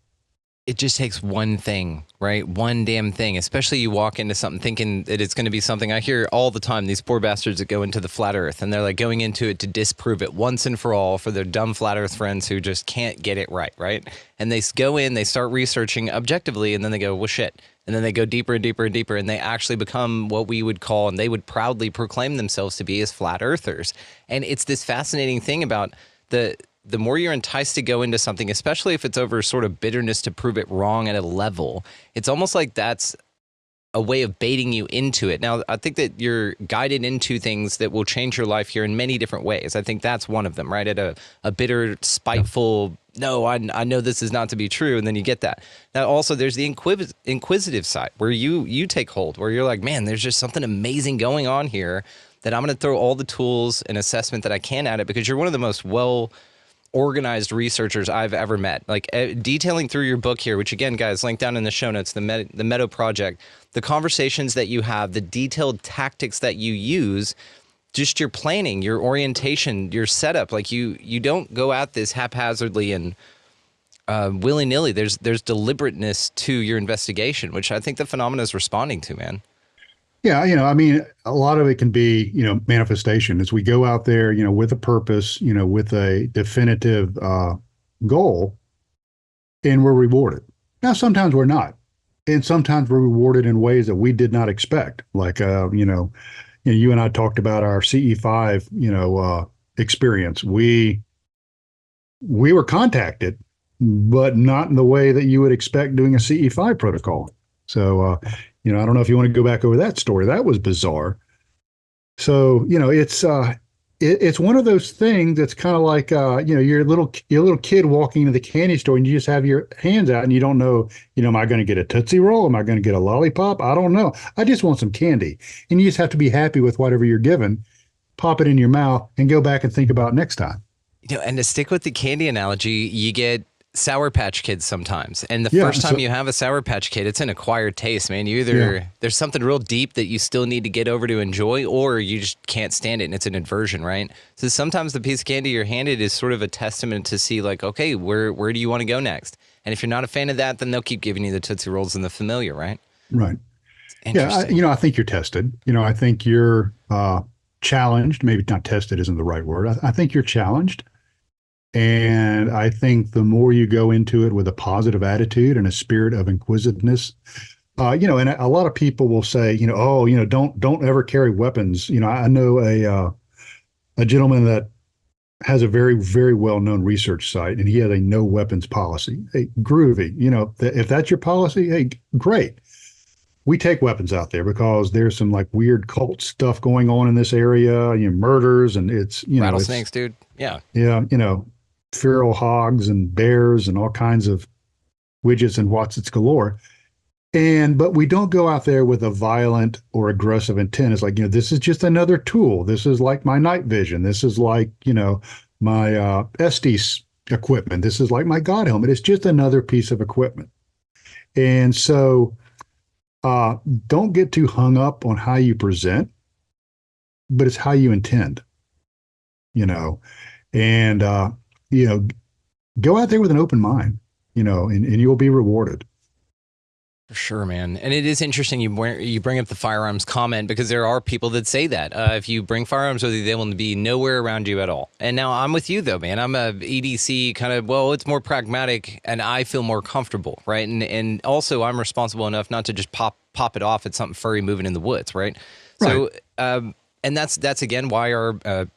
It just takes one thing, right? One damn thing, especially you walk into something thinking that it's going to be something. I hear all the time, these poor bastards that go into the flat earth and they're like going into it to disprove it once and for all for their dumb flat earth friends who just can't get it right? And they go in, they start researching objectively, and then they go, well, shit. And then they go deeper and deeper and deeper, and they actually become what we would call, and they would proudly proclaim themselves to be as flat earthers. And it's this fascinating thing about the more you're enticed to go into something, especially if it's over sort of bitterness to prove it wrong at a level, it's almost like that's a way of baiting you into it. Now, I think that you're guided into things that will change your life here in many different ways. I think that's one of them, right? At a bitter, spiteful, no, I know this is not to be true, and then you get that. Now, also, there's the inquisitive side where you take hold, where you're like, man, there's just something amazing going on here that I'm going to throw all the tools and assessment that I can at it, because you're one of the most organized researchers I've ever met. Like detailing through your book here, which again, guys, link down in the show notes, the Meadow Project, the conversations that you have, the detailed tactics that you use, just your planning, your orientation, your setup. Like you don't go at this haphazardly and willy-nilly. There's deliberateness to your investigation, which I think the phenomena is responding to, man. Yeah, a lot of it can be, manifestation as we go out there, with a purpose, with a definitive goal, and we're rewarded. Now, sometimes we're not, and sometimes we're rewarded in ways that we did not expect. Like, you and I talked about our CE5, experience. We were contacted, but not in the way that you would expect doing a CE5 protocol. So, I don't know if you want to go back over that story. That was bizarre. So, it's one of those things that's kind of like, you're a little kid walking into the candy store and you just have your hands out and you don't know, am I going to get a Tootsie Roll? Am I going to get a lollipop? I don't know. I just want some candy. And you just have to be happy with whatever you're given, pop it in your mouth and go back and think about next time. And to stick with the candy analogy, you get Sour Patch Kids sometimes. And the first time you have a Sour Patch Kid, it's an acquired taste, man. You either, there's something real deep that you still need to get over to enjoy, or you just can't stand it and it's an aversion, right? So sometimes the piece of candy you're handed is sort of a testament to see like, okay, where do you want to go next? And if you're not a fan of that, then they'll keep giving you the Tootsie Rolls and the familiar, right? Right. Yeah, I think you're tested. I think you're challenged. Maybe not tested isn't the right word. I think you're challenged. And I think the more you go into it with a positive attitude and a spirit of inquisitiveness, and a lot of people will say, don't ever carry weapons. I know a gentleman that has a very, very well-known research site, and he has a no weapons policy. Hey, groovy. If that's your policy, hey, great. We take weapons out there because there's some like weird cult stuff going on in this area, murders, and it's, rattlesnakes, dude. Yeah. Yeah. Feral hogs and bears and all kinds of widgets and whatsits galore. But we don't go out there with a violent or aggressive intent. It's like, this is just another tool. This is like my night vision. This is like, my Estes equipment. This is like my God helmet. It's just another piece of equipment. And so Don't get too hung up on how you present, but it's how you intend, you know, and, you know, go out there with an open mind, you know, and you'll be rewarded. For sure, man. And it is interesting you bring up the firearms comment, because there are people that say that if you bring firearms with you, they will be nowhere around you at all. And now I'm with you, though, man. I'm a EDC kind of, well, it's more pragmatic and I feel more comfortable, right? And also I'm responsible enough not to just pop it off at something furry moving in the woods, right? So, and that's again why our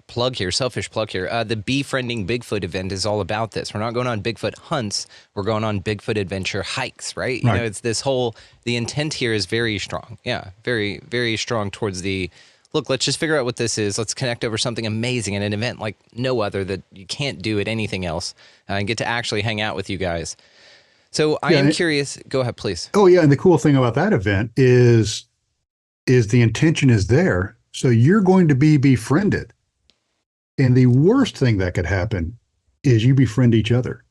plug here, selfish plug here, the Befriending Bigfoot event is all about this. We're not going on Bigfoot hunts. We're going on Bigfoot adventure hikes, right? You know, it's this whole, the intent here is very strong. Yeah, very, very strong towards the, look, let's just figure out what this is. Let's connect over something amazing in an event like no other that you can't do at anything else, and get to actually hang out with you guys. So I am curious. Go ahead, please. Oh, yeah. And the cool thing about that event is the intention is there. So you're going to be befriended. And the worst thing that could happen is you befriend each other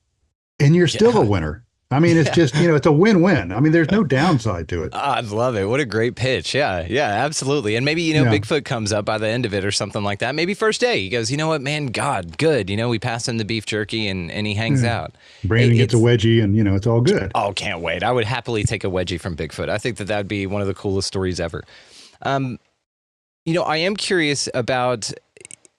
and you're still a winner. I mean, it's just, you know, it's a win-win. I mean, there's no downside to it. I love it. What a great pitch. Yeah, absolutely. And maybe, you know, Bigfoot comes up by the end of it or something like that. Maybe first day he goes, you know what, man, God, good. You know, we passed him the beef jerky and he hangs out. Brandon gets a wedgie and, you know, it's all good. Oh, can't wait. I would happily take a wedgie from Bigfoot. I think that'd be one of the coolest stories ever. You know, I am curious about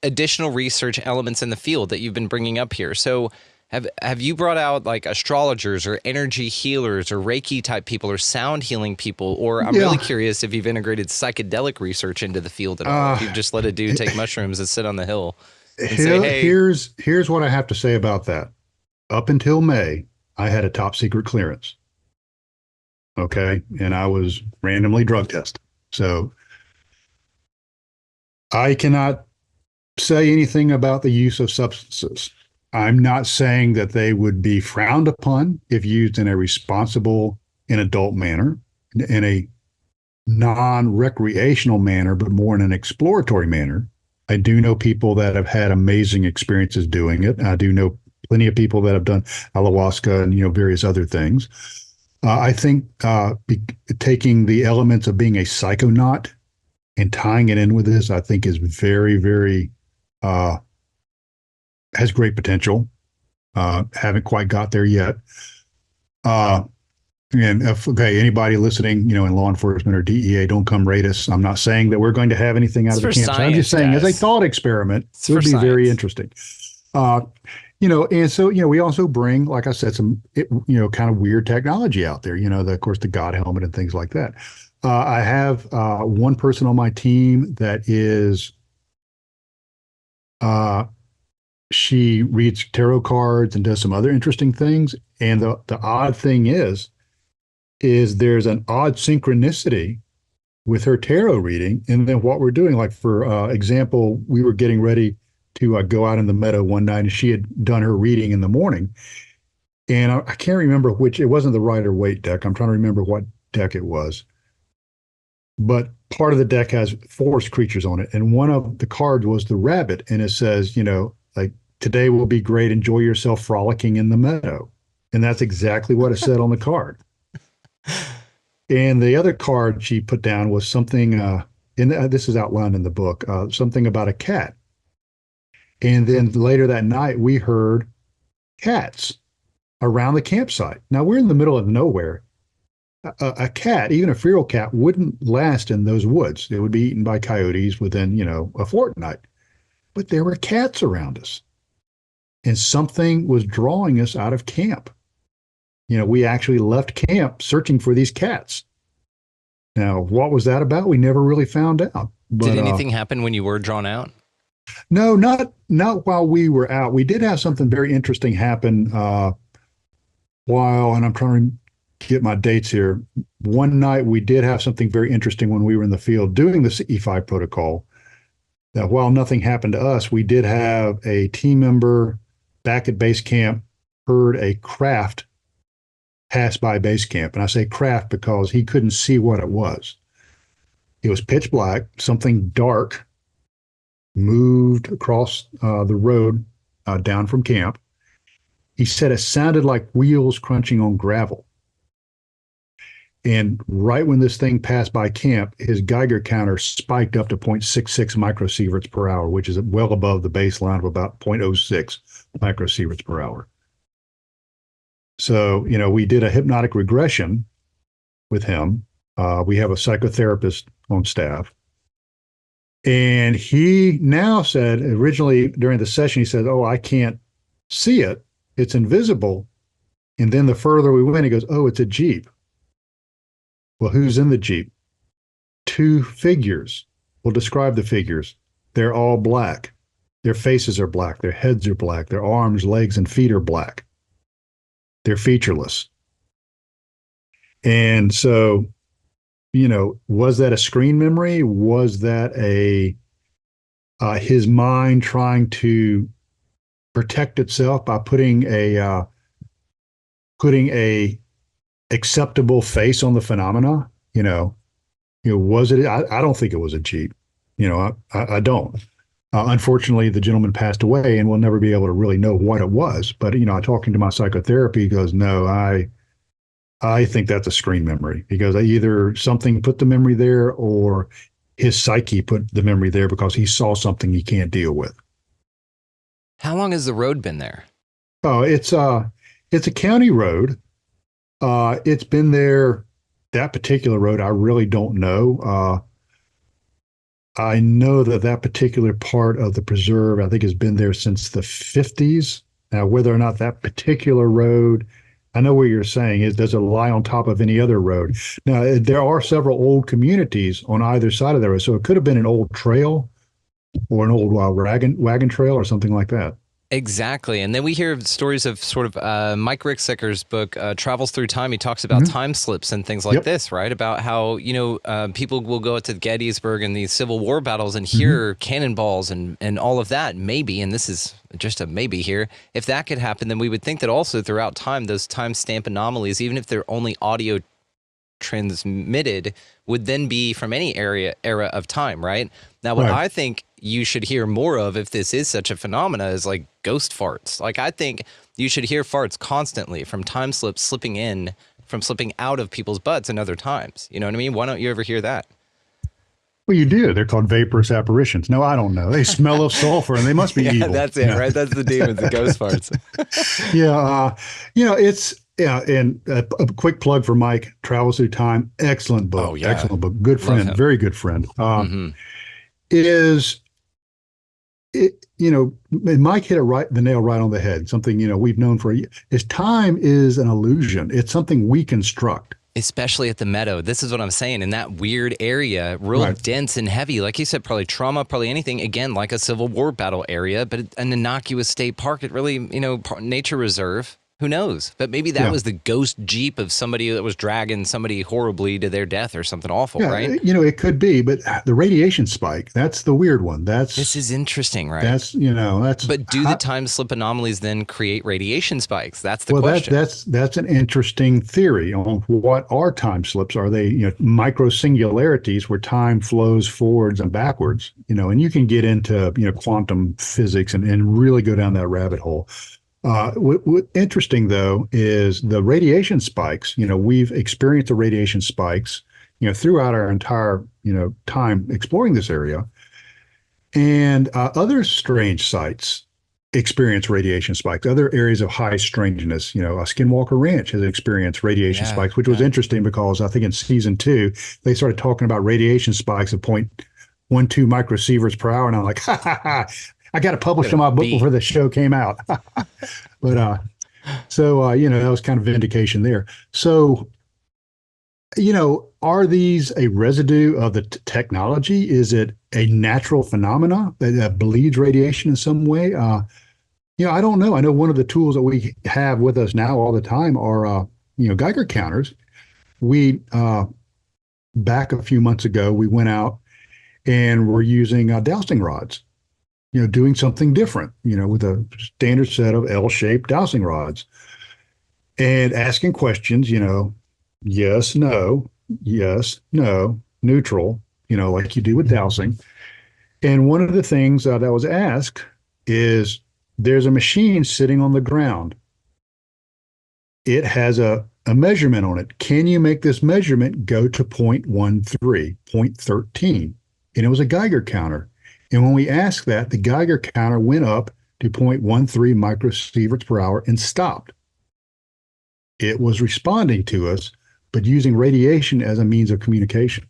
additional research elements in the field that you've been bringing up here. So have you brought out like astrologers or energy healers or Reiki type people or sound healing people? Or I'm really curious if you've integrated psychedelic research into the field at all. If you've just let a dude take mushrooms and sit on the hill and say, hey. Here's what I have to say about that. Up until May, I had a top secret clearance. Okay. And I was randomly drug tested. So I cannot say anything about the use of substances. I'm not saying that they would be frowned upon if used in a responsible and adult manner, in a non-recreational manner, but more in an exploratory manner. I do know people that have had amazing experiences doing it. I do know plenty of people that have done ayahuasca and, you know, various other things. I think taking the elements of being a psychonaut and tying it in with this, I think is very, very, has great potential. Haven't quite got there yet. And anybody listening, you know, in law enforcement or DEA, don't come raid us. I'm not saying that we're going to have anything out of the camp. I'm just saying, as a thought experiment, it would be very interesting. You know, and so, you know, we also bring, like I said, some, you know, kind of weird technology out there, you know, of course, the God helmet and things like that. I have one person on my team that is, she reads tarot cards and does some other interesting things. And the odd thing is there's an odd synchronicity with her tarot reading and then what we're doing. Like, for example, we were getting ready to go out in the meadow one night, and she had done her reading in the morning. And I can't remember which, it wasn't the Rider Waite deck. I'm trying to remember what deck it was. But part of the deck has forest creatures on it. And one of the cards was the rabbit. And it says, you know, like, today will be great. Enjoy yourself frolicking in the meadow. And that's exactly what it said on the card. And the other card she put down was something, this is outlined in the book, something about a cat. And then later that night, we heard cats around the campsite. Now, we're in the middle of nowhere. A cat, even a feral cat, wouldn't last in those woods. It would be eaten by coyotes within, you know, a fortnight. But there were cats around us. And something was drawing us out of camp. You know, we actually left camp searching for these cats. Now, what was that about? We never really found out. But, did anything happen when you were drawn out? No, not while we were out. We did have something very interesting happen while, and I'm trying to get my dates here. One night we did have something very interesting when we were in the field doing the CE5 protocol. That while nothing happened to us, we did have a team member back at base camp heard a craft pass by base camp. And I say craft because he couldn't see what it was. It was pitch black, something dark moved across the road down from camp. He said it sounded like wheels crunching on gravel. And right when this thing passed by camp, his Geiger counter spiked up to 0.66 microsieverts per hour, which is well above the baseline of about 0.06 microsieverts per hour. So, we did a hypnotic regression with him. We have a psychotherapist on staff. And he now said, originally during the session, he said, "Oh, I can't see it. It's invisible." And then the further we went, he goes, "Oh, it's a Jeep." Well, who's in the Jeep? Two figures. We'll describe the figures. They're all black. Their faces are black. Their heads are black. Their arms, legs, and feet are black. They're featureless. And so, was that a screen memory? Was that his mind trying to protect itself by putting a acceptable face on the phenomena? Was it? I don't think it was a Jeep. I don't. Unfortunately, the gentleman passed away, and we'll never be able to really know what it was. But talking to my psychotherapy, he goes, "No, I think that's a screen memory." He goes, "Either something put the memory there, or his psyche put the memory there because he saw something he can't deal with." How long has the road been there? Oh, it's a county road. It's been there. That particular road, I really don't know. I know that particular part of the preserve, I think, has been there since the 50s. Now, whether or not that particular road, I know what you're saying, is does it lie on top of any other road? Now, there are several old communities on either side of the road, so it could have been an old trail or an old wagon trail or something like that. Exactly. And then we hear stories of sort of Mike Ricksecker's book, Travels Through Time. He talks about time slips and things like this, right? About how, people will go to Gettysburg and these Civil War battles and hear cannonballs and all of that. Maybe, and this is just a maybe here, if that could happen, then we would think that also throughout time, those timestamp anomalies, even if they're only audio transmitted, would then be from any era of time, right? Now, what I think you should hear more of, if this is such a phenomena, is like ghost farts. Like, I think you should hear farts constantly from time slips slipping out of people's butts in other times. You know what I mean? Why don't you ever hear that? Well, you do. They're called vaporous apparitions. No, I don't know. They smell of sulfur and they must be evil. That's it, right? That's the demons, the ghost farts. And a quick plug for Mike, Travels Through Time. Excellent book. Oh, yeah. Excellent book. Good friend. Very good friend. Mike hit the nail right on the head. Something, we've known for is time is an illusion. It's something we construct. Especially at the Meadow. This is what I'm saying. In that weird area, real dense and heavy. Like you said, probably trauma, probably anything. Again, like a Civil War battle area, but an innocuous state park. It really, nature reserve. Who knows? But maybe that was the ghost Jeep of somebody that was dragging somebody horribly to their death or something awful, right? It could be, but the radiation spike, that's the weird one. This is interesting, right? But do the time slip anomalies then create radiation spikes? That's the question. That's an interesting theory on what are time slips. Are they, micro singularities where time flows forwards and backwards, and you can get into, quantum physics and really go down that rabbit hole. What interesting though is the radiation spikes. We've experienced the radiation spikes, throughout our entire, time exploring this area, and other strange sites experience radiation spikes. Other areas of high strangeness, Skinwalker Ranch has experienced radiation spikes, which was interesting because I think in season 2 they started talking about radiation spikes of 0.12 microsieverts per hour, and I'm like, ha ha ha. I got to publish my book before the show came out. But that was kind of vindication there. So, are these a residue of the technology? Is it a natural phenomena that bleeds radiation in some way? I don't know. I know one of the tools that we have with us now all the time are, Geiger counters. We, back a few months ago, we went out and we're using dowsing rods. Doing something different, with a standard set of L-shaped dowsing rods and asking questions, yes, no, neutral, like you do with dowsing. And one of the things that was asked is there's a machine sitting on the ground. It has a a measurement on it. Can you make this measurement go to 0.13, 0.13? And it was a Geiger counter. And when we asked that, the Geiger counter went up to 0.13 microsieverts per hour and stopped. It was responding to us, but using radiation as a means of communication.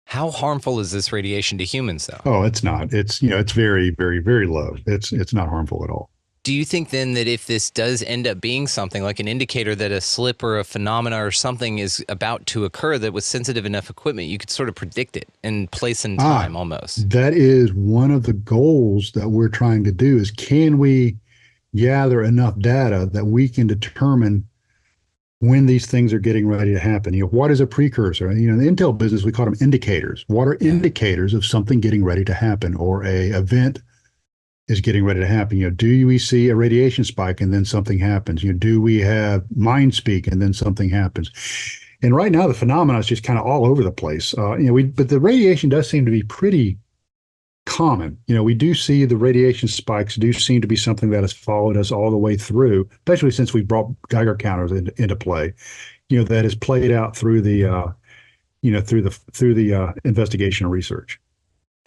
How harmful is this radiation to humans, though? Oh, it's not. It's, you know, it's very, very, very low. It's not harmful at all. Do you think then that if this does end up being something like an indicator that a slip or a phenomena or something is about to occur, that with sensitive enough equipment, you could sort of predict it in place and time almost? That is one of the goals that we're trying to do is, can we gather enough data that we can determine when these things are getting ready to happen? You know, what is a precursor? You know, in the intel business, we call them indicators. What are indicators of something getting ready to happen, or a event is getting ready to happen? You know, do we see a radiation spike and then something happens? You know, do we have mind speak and then something happens? And right now, the phenomena is just kind of all over the place. You know, but the radiation does seem to be pretty common. You know, we do see the radiation spikes do seem to be something that has followed us all the way through, especially since we brought Geiger counters into play. You know, that has played out through the, through the investigation and research.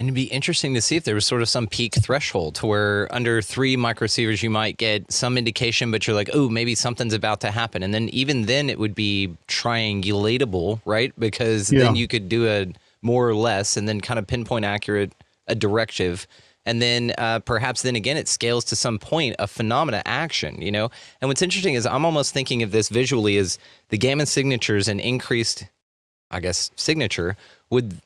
And it'd be interesting to see if there was sort of some peak threshold to where under 3 microsieverts you might get some indication, but you're like, oh, maybe something's about to happen. And then even then it would be triangulatable, right? Because then you could do a more or less and then kind of pinpoint accurate a directive. And then perhaps then again it scales to some point of phenomena action, you know? And what's interesting is I'm almost thinking of this visually as the gamma signatures and increased, I guess, signature would...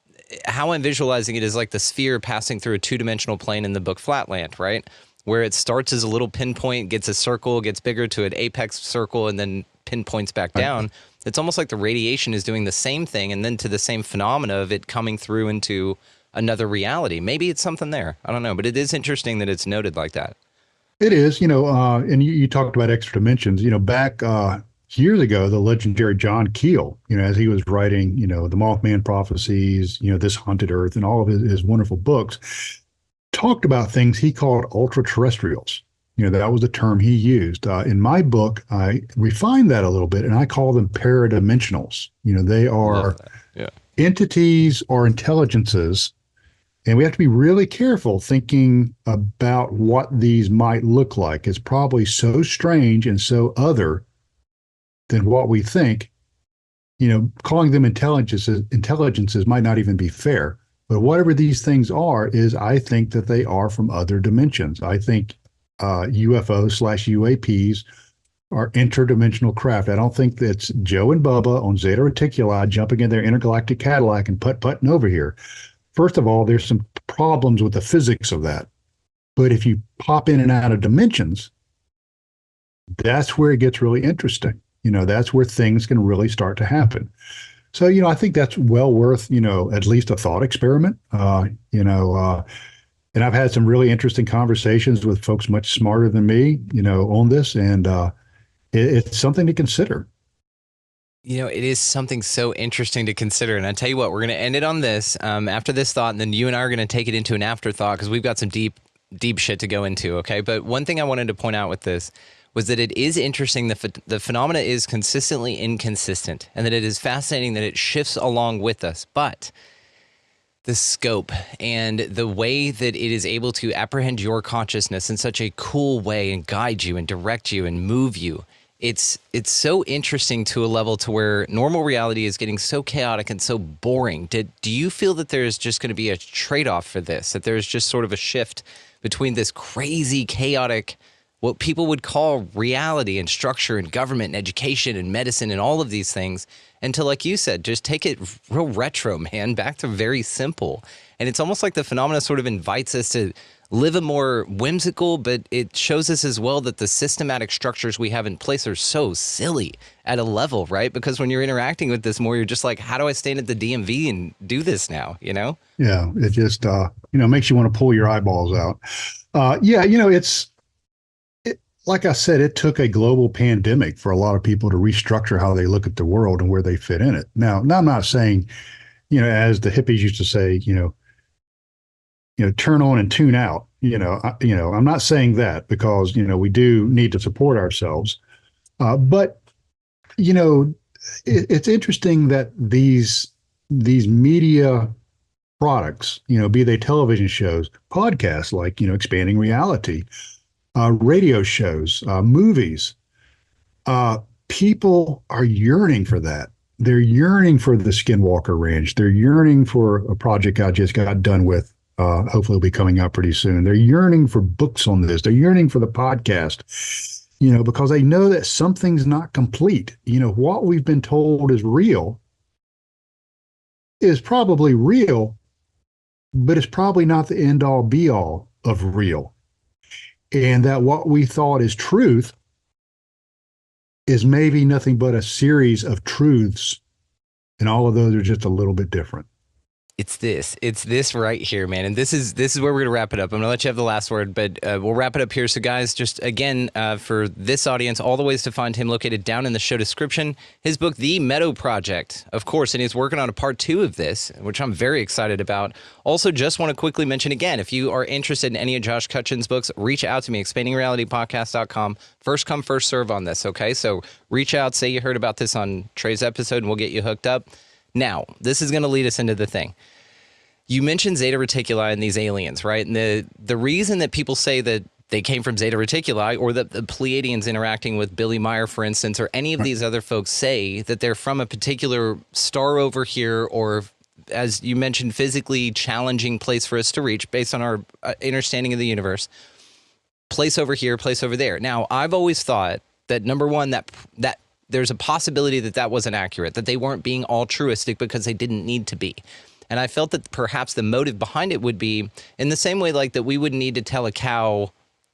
How I'm visualizing it is like the sphere passing through a 2-dimensional plane in the book Flatland, right? Where it starts as a little pinpoint, gets a circle, gets bigger to an apex circle, and then pinpoints back down. It's almost like the radiation is doing the same thing, and then to the same phenomena of it coming through into another reality. Maybe it's something there. I don't know, but it is interesting that it's noted like that. It is, you know, and you talked about extra dimensions. You know, back years ago, the legendary John Keel, you know, as he was writing, you know, the Mothman Prophecies, you know, This Haunted Earth, and all of his wonderful books, talked about things he called ultra-terrestrials. You know, that was the term he used. In my book, I refined that a little bit, and I call them paradimensionals. You know, they are entities or intelligences, and we have to be really careful thinking about what these might look like. It's probably so strange and so other than what we think. You know, calling them intelligences might not even be fair. But whatever these things are, is I think that they are from other dimensions. I think UFOs/UAPs are interdimensional craft. I don't think that's Joe and Bubba on Zeta Reticuli jumping in their intergalactic Cadillac and putting over here. First of all, there's some problems with the physics of that. But if you pop in and out of dimensions, that's where it gets really interesting. You know, that's where things can really start to happen. So, you know, I think that's well worth, you know, at least a thought experiment. And I've had some really interesting conversations with folks much smarter than me, you know, on this, and it's something to consider. You know, it is something so interesting to consider. And I tell you what, we're going to end it on this after this thought, and then you and I are going to take it into an afterthought because we've got some deep shit to go into, okay? But one thing I wanted to point out with this was that it is interesting the phenomena is consistently inconsistent, and that it is fascinating that it shifts along with us. But the scope and the way that it is able to apprehend your consciousness in such a cool way and guide you and direct you and move you, it's so interesting to a level to where normal reality is getting so chaotic and so boring. Do you feel that there's just going to be a trade-off for this, that there's just sort of a shift between this crazy, chaotic, what people would call reality and structure and government and education and medicine and all of these things, and to, like you said, just take it real retro, man, back to very simple. And it's almost like the phenomena sort of invites us to live a more whimsical, but it shows us as well that the systematic structures we have in place are so silly at a level, right? Because when you're interacting with this more, you're just like, how do I stand at the DMV and do this now, you know? Yeah, it just, makes you want to pull your eyeballs out. Like I said, it took a global pandemic for a lot of people to restructure how they look at the world and where they fit in it. Now I'm not saying, as the hippies used to say, turn on and tune out. I'm not saying that, because we do need to support ourselves. But You know, it's interesting that these media products, be they television shows, podcasts like, Expanding Reality, radio shows, movies, people are yearning for that. They're yearning for the Skinwalker Ranch. They're yearning for a project I just got done with. Hopefully it'll be coming out pretty soon. They're yearning for books on this. They're yearning for the podcast, because they know that something's not complete. What we've been told is real is probably real, but it's probably not the end all be all of real. And that what we thought is truth is maybe nothing but a series of truths. And all of those are just a little bit different. It's this right here, man. And this is where we're going to wrap it up. I'm going to let you have the last word, but we'll wrap it up here. So guys, just again, for this audience, all the ways to find him located down in the show description. His book, The Meadow Project, of course, and he's working on a part 2 of this, which I'm very excited about. Also, just want to quickly mention again, if you are interested in any of Josh Cutchin's books, reach out to me, expandingrealitypodcast.com. First come, first serve on this, okay? So reach out, say you heard about this on Trey's episode, and we'll get you hooked up. Now, this is going to lead us into the thing. You mentioned Zeta Reticuli and these aliens, right? And the reason that people say that they came from Zeta Reticuli, or that the Pleiadians interacting with Billy Meyer, for instance, or any of these other folks say that they're from a particular star over here, or, as you mentioned, physically challenging place for us to reach based on our understanding of the universe, place over here, place over there. Now, I've always thought that, number one, that there's a possibility that wasn't accurate, that they weren't being altruistic because they didn't need to be. And I felt that perhaps the motive behind it would be in the same way like that we wouldn't need to tell a cow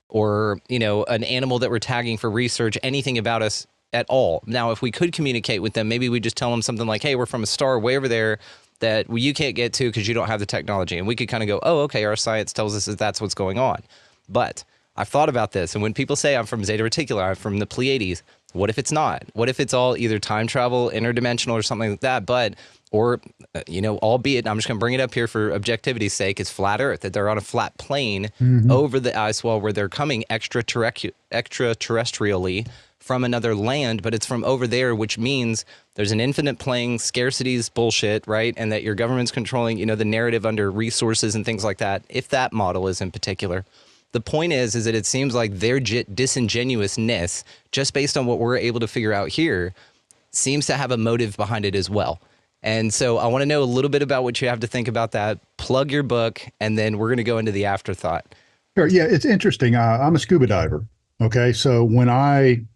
or, an animal that we're tagging for research anything about us at all. Now, if we could communicate with them, maybe we just tell them something like, hey, we're from a star way over there that you can't get to because you don't have the technology. And we could kind of go, oh, okay, our science tells us that that's what's going on. But I've thought about this. And when people say I'm from Zeta Reticuli, I'm from the Pleiades, what if it's not? What if it's all either time travel, interdimensional, or something like that? Or, albeit, I'm just going to bring it up here for objectivity's sake, is flat Earth, that they're on a flat plane over the ice wall where they're coming extraterrestrially from another land, but it's from over there, which means there's an infinite plane, scarcity's bullshit, right? And that your government's controlling, the narrative under resources and things like that, if that model is in particular. The point is that it seems like their disingenuousness, just based on what we're able to figure out here, seems to have a motive behind it as well. And so I want to know a little bit about what you have to think about that. Plug your book, and then we're going to go into the afterthought. Sure. Yeah, it's interesting. I'm a scuba diver. Okay. So when I'm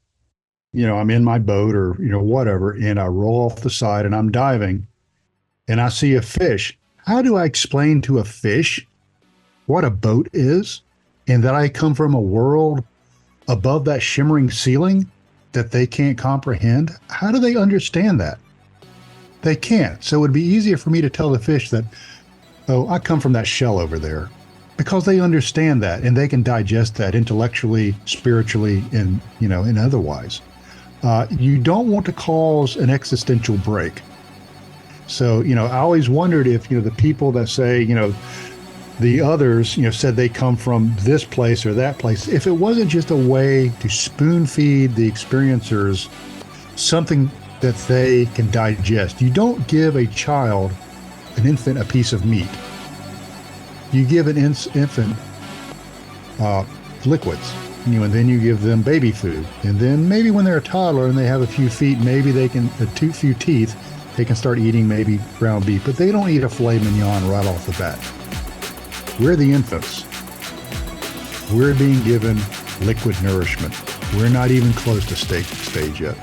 in my boat or, whatever, and I roll off the side and I'm diving and I see a fish, how do I explain to a fish what a boat is and that I come from a world above that shimmering ceiling that they can't comprehend? How do they understand that? They can't. So it would be easier for me to tell the fish that, oh, I come from that shell over there, because they understand that and they can digest that intellectually, spiritually, and, and otherwise. You don't want to cause an existential break. So, I always wondered if, the people that say, the others, said they come from this place or that place, if it wasn't just a way to spoon feed the experiencers something that they can digest. You don't give an infant, a piece of meat. You give an infant liquids, and then you give them baby food. And then maybe when they're a toddler and they have a few feet, maybe they can, few teeth, they can start eating maybe ground beef, but they don't eat a filet mignon right off the bat. We're the infants. We're being given liquid nourishment. We're not even close to stage yet.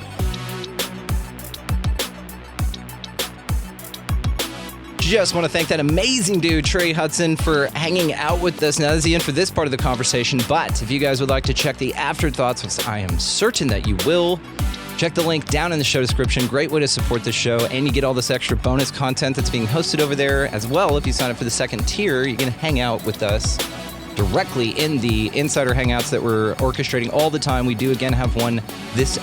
Just want to thank that amazing dude, Trey Hudson, for hanging out with us. Now, that's the end for this part of the conversation, but if you guys would like to check the afterthoughts, which I am certain that you will, check the link down in the show description. Great way to support the show, and you get all this extra bonus content that's being hosted over there as well. If you sign up for the second tier, you can hang out with us directly in the Insider Hangouts that we're orchestrating all the time. We do, again, have one this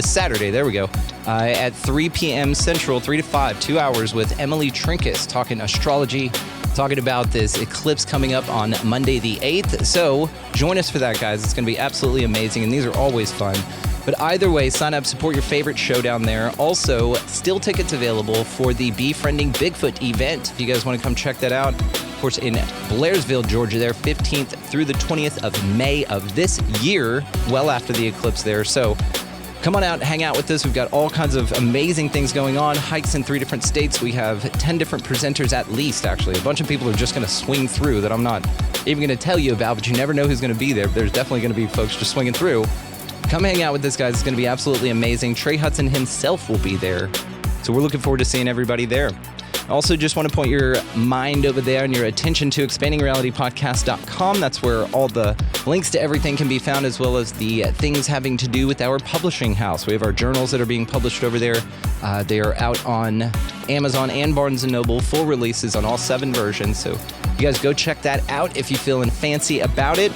Saturday, there we go, at 3 p.m. Central, 3 to 5, 2 hours with Emily Trinkus, talking astrology, talking about this eclipse coming up on Monday the 8th. So join us for that, guys. It's going to be absolutely amazing, and these are always fun. But either way, sign up, support your favorite show down there. Also, still tickets available for the Befriending Bigfoot event. If you guys want to come check that out, of course, in Blairsville, Georgia, there, 15th through the 20th of May of this year, well after the eclipse there. So come on out, hang out with us. We've got all kinds of amazing things going on. Hikes in 3 different states. We have 10 different presenters at least, actually. A bunch of people are just going to swing through that I'm not even going to tell you about, but you never know who's going to be there. There's definitely going to be folks just swinging through. Come hang out with this, guys. It's going to be absolutely amazing. Trey Hudson himself will be there. So we're looking forward to seeing everybody there. Also, just want to point your mind over there and your attention to expandingrealitypodcast.com. That's where all the links to everything can be found, as well as the things having to do with our publishing house. We have our journals that are being published over there. They are out on Amazon and Barnes & Noble, full releases on all 7 versions. So you guys go check that out if you're feeling fancy about it.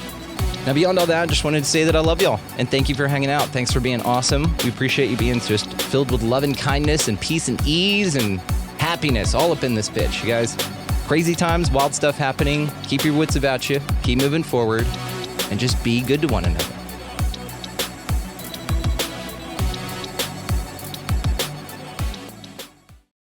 Now, beyond all that, I just wanted to say that I love y'all, and thank you for hanging out. Thanks for being awesome. We appreciate you being just filled with love and kindness and peace and ease and happiness all up in this bitch, you guys. Crazy times, wild stuff happening. Keep your wits about you. Keep moving forward, and just be good to one another.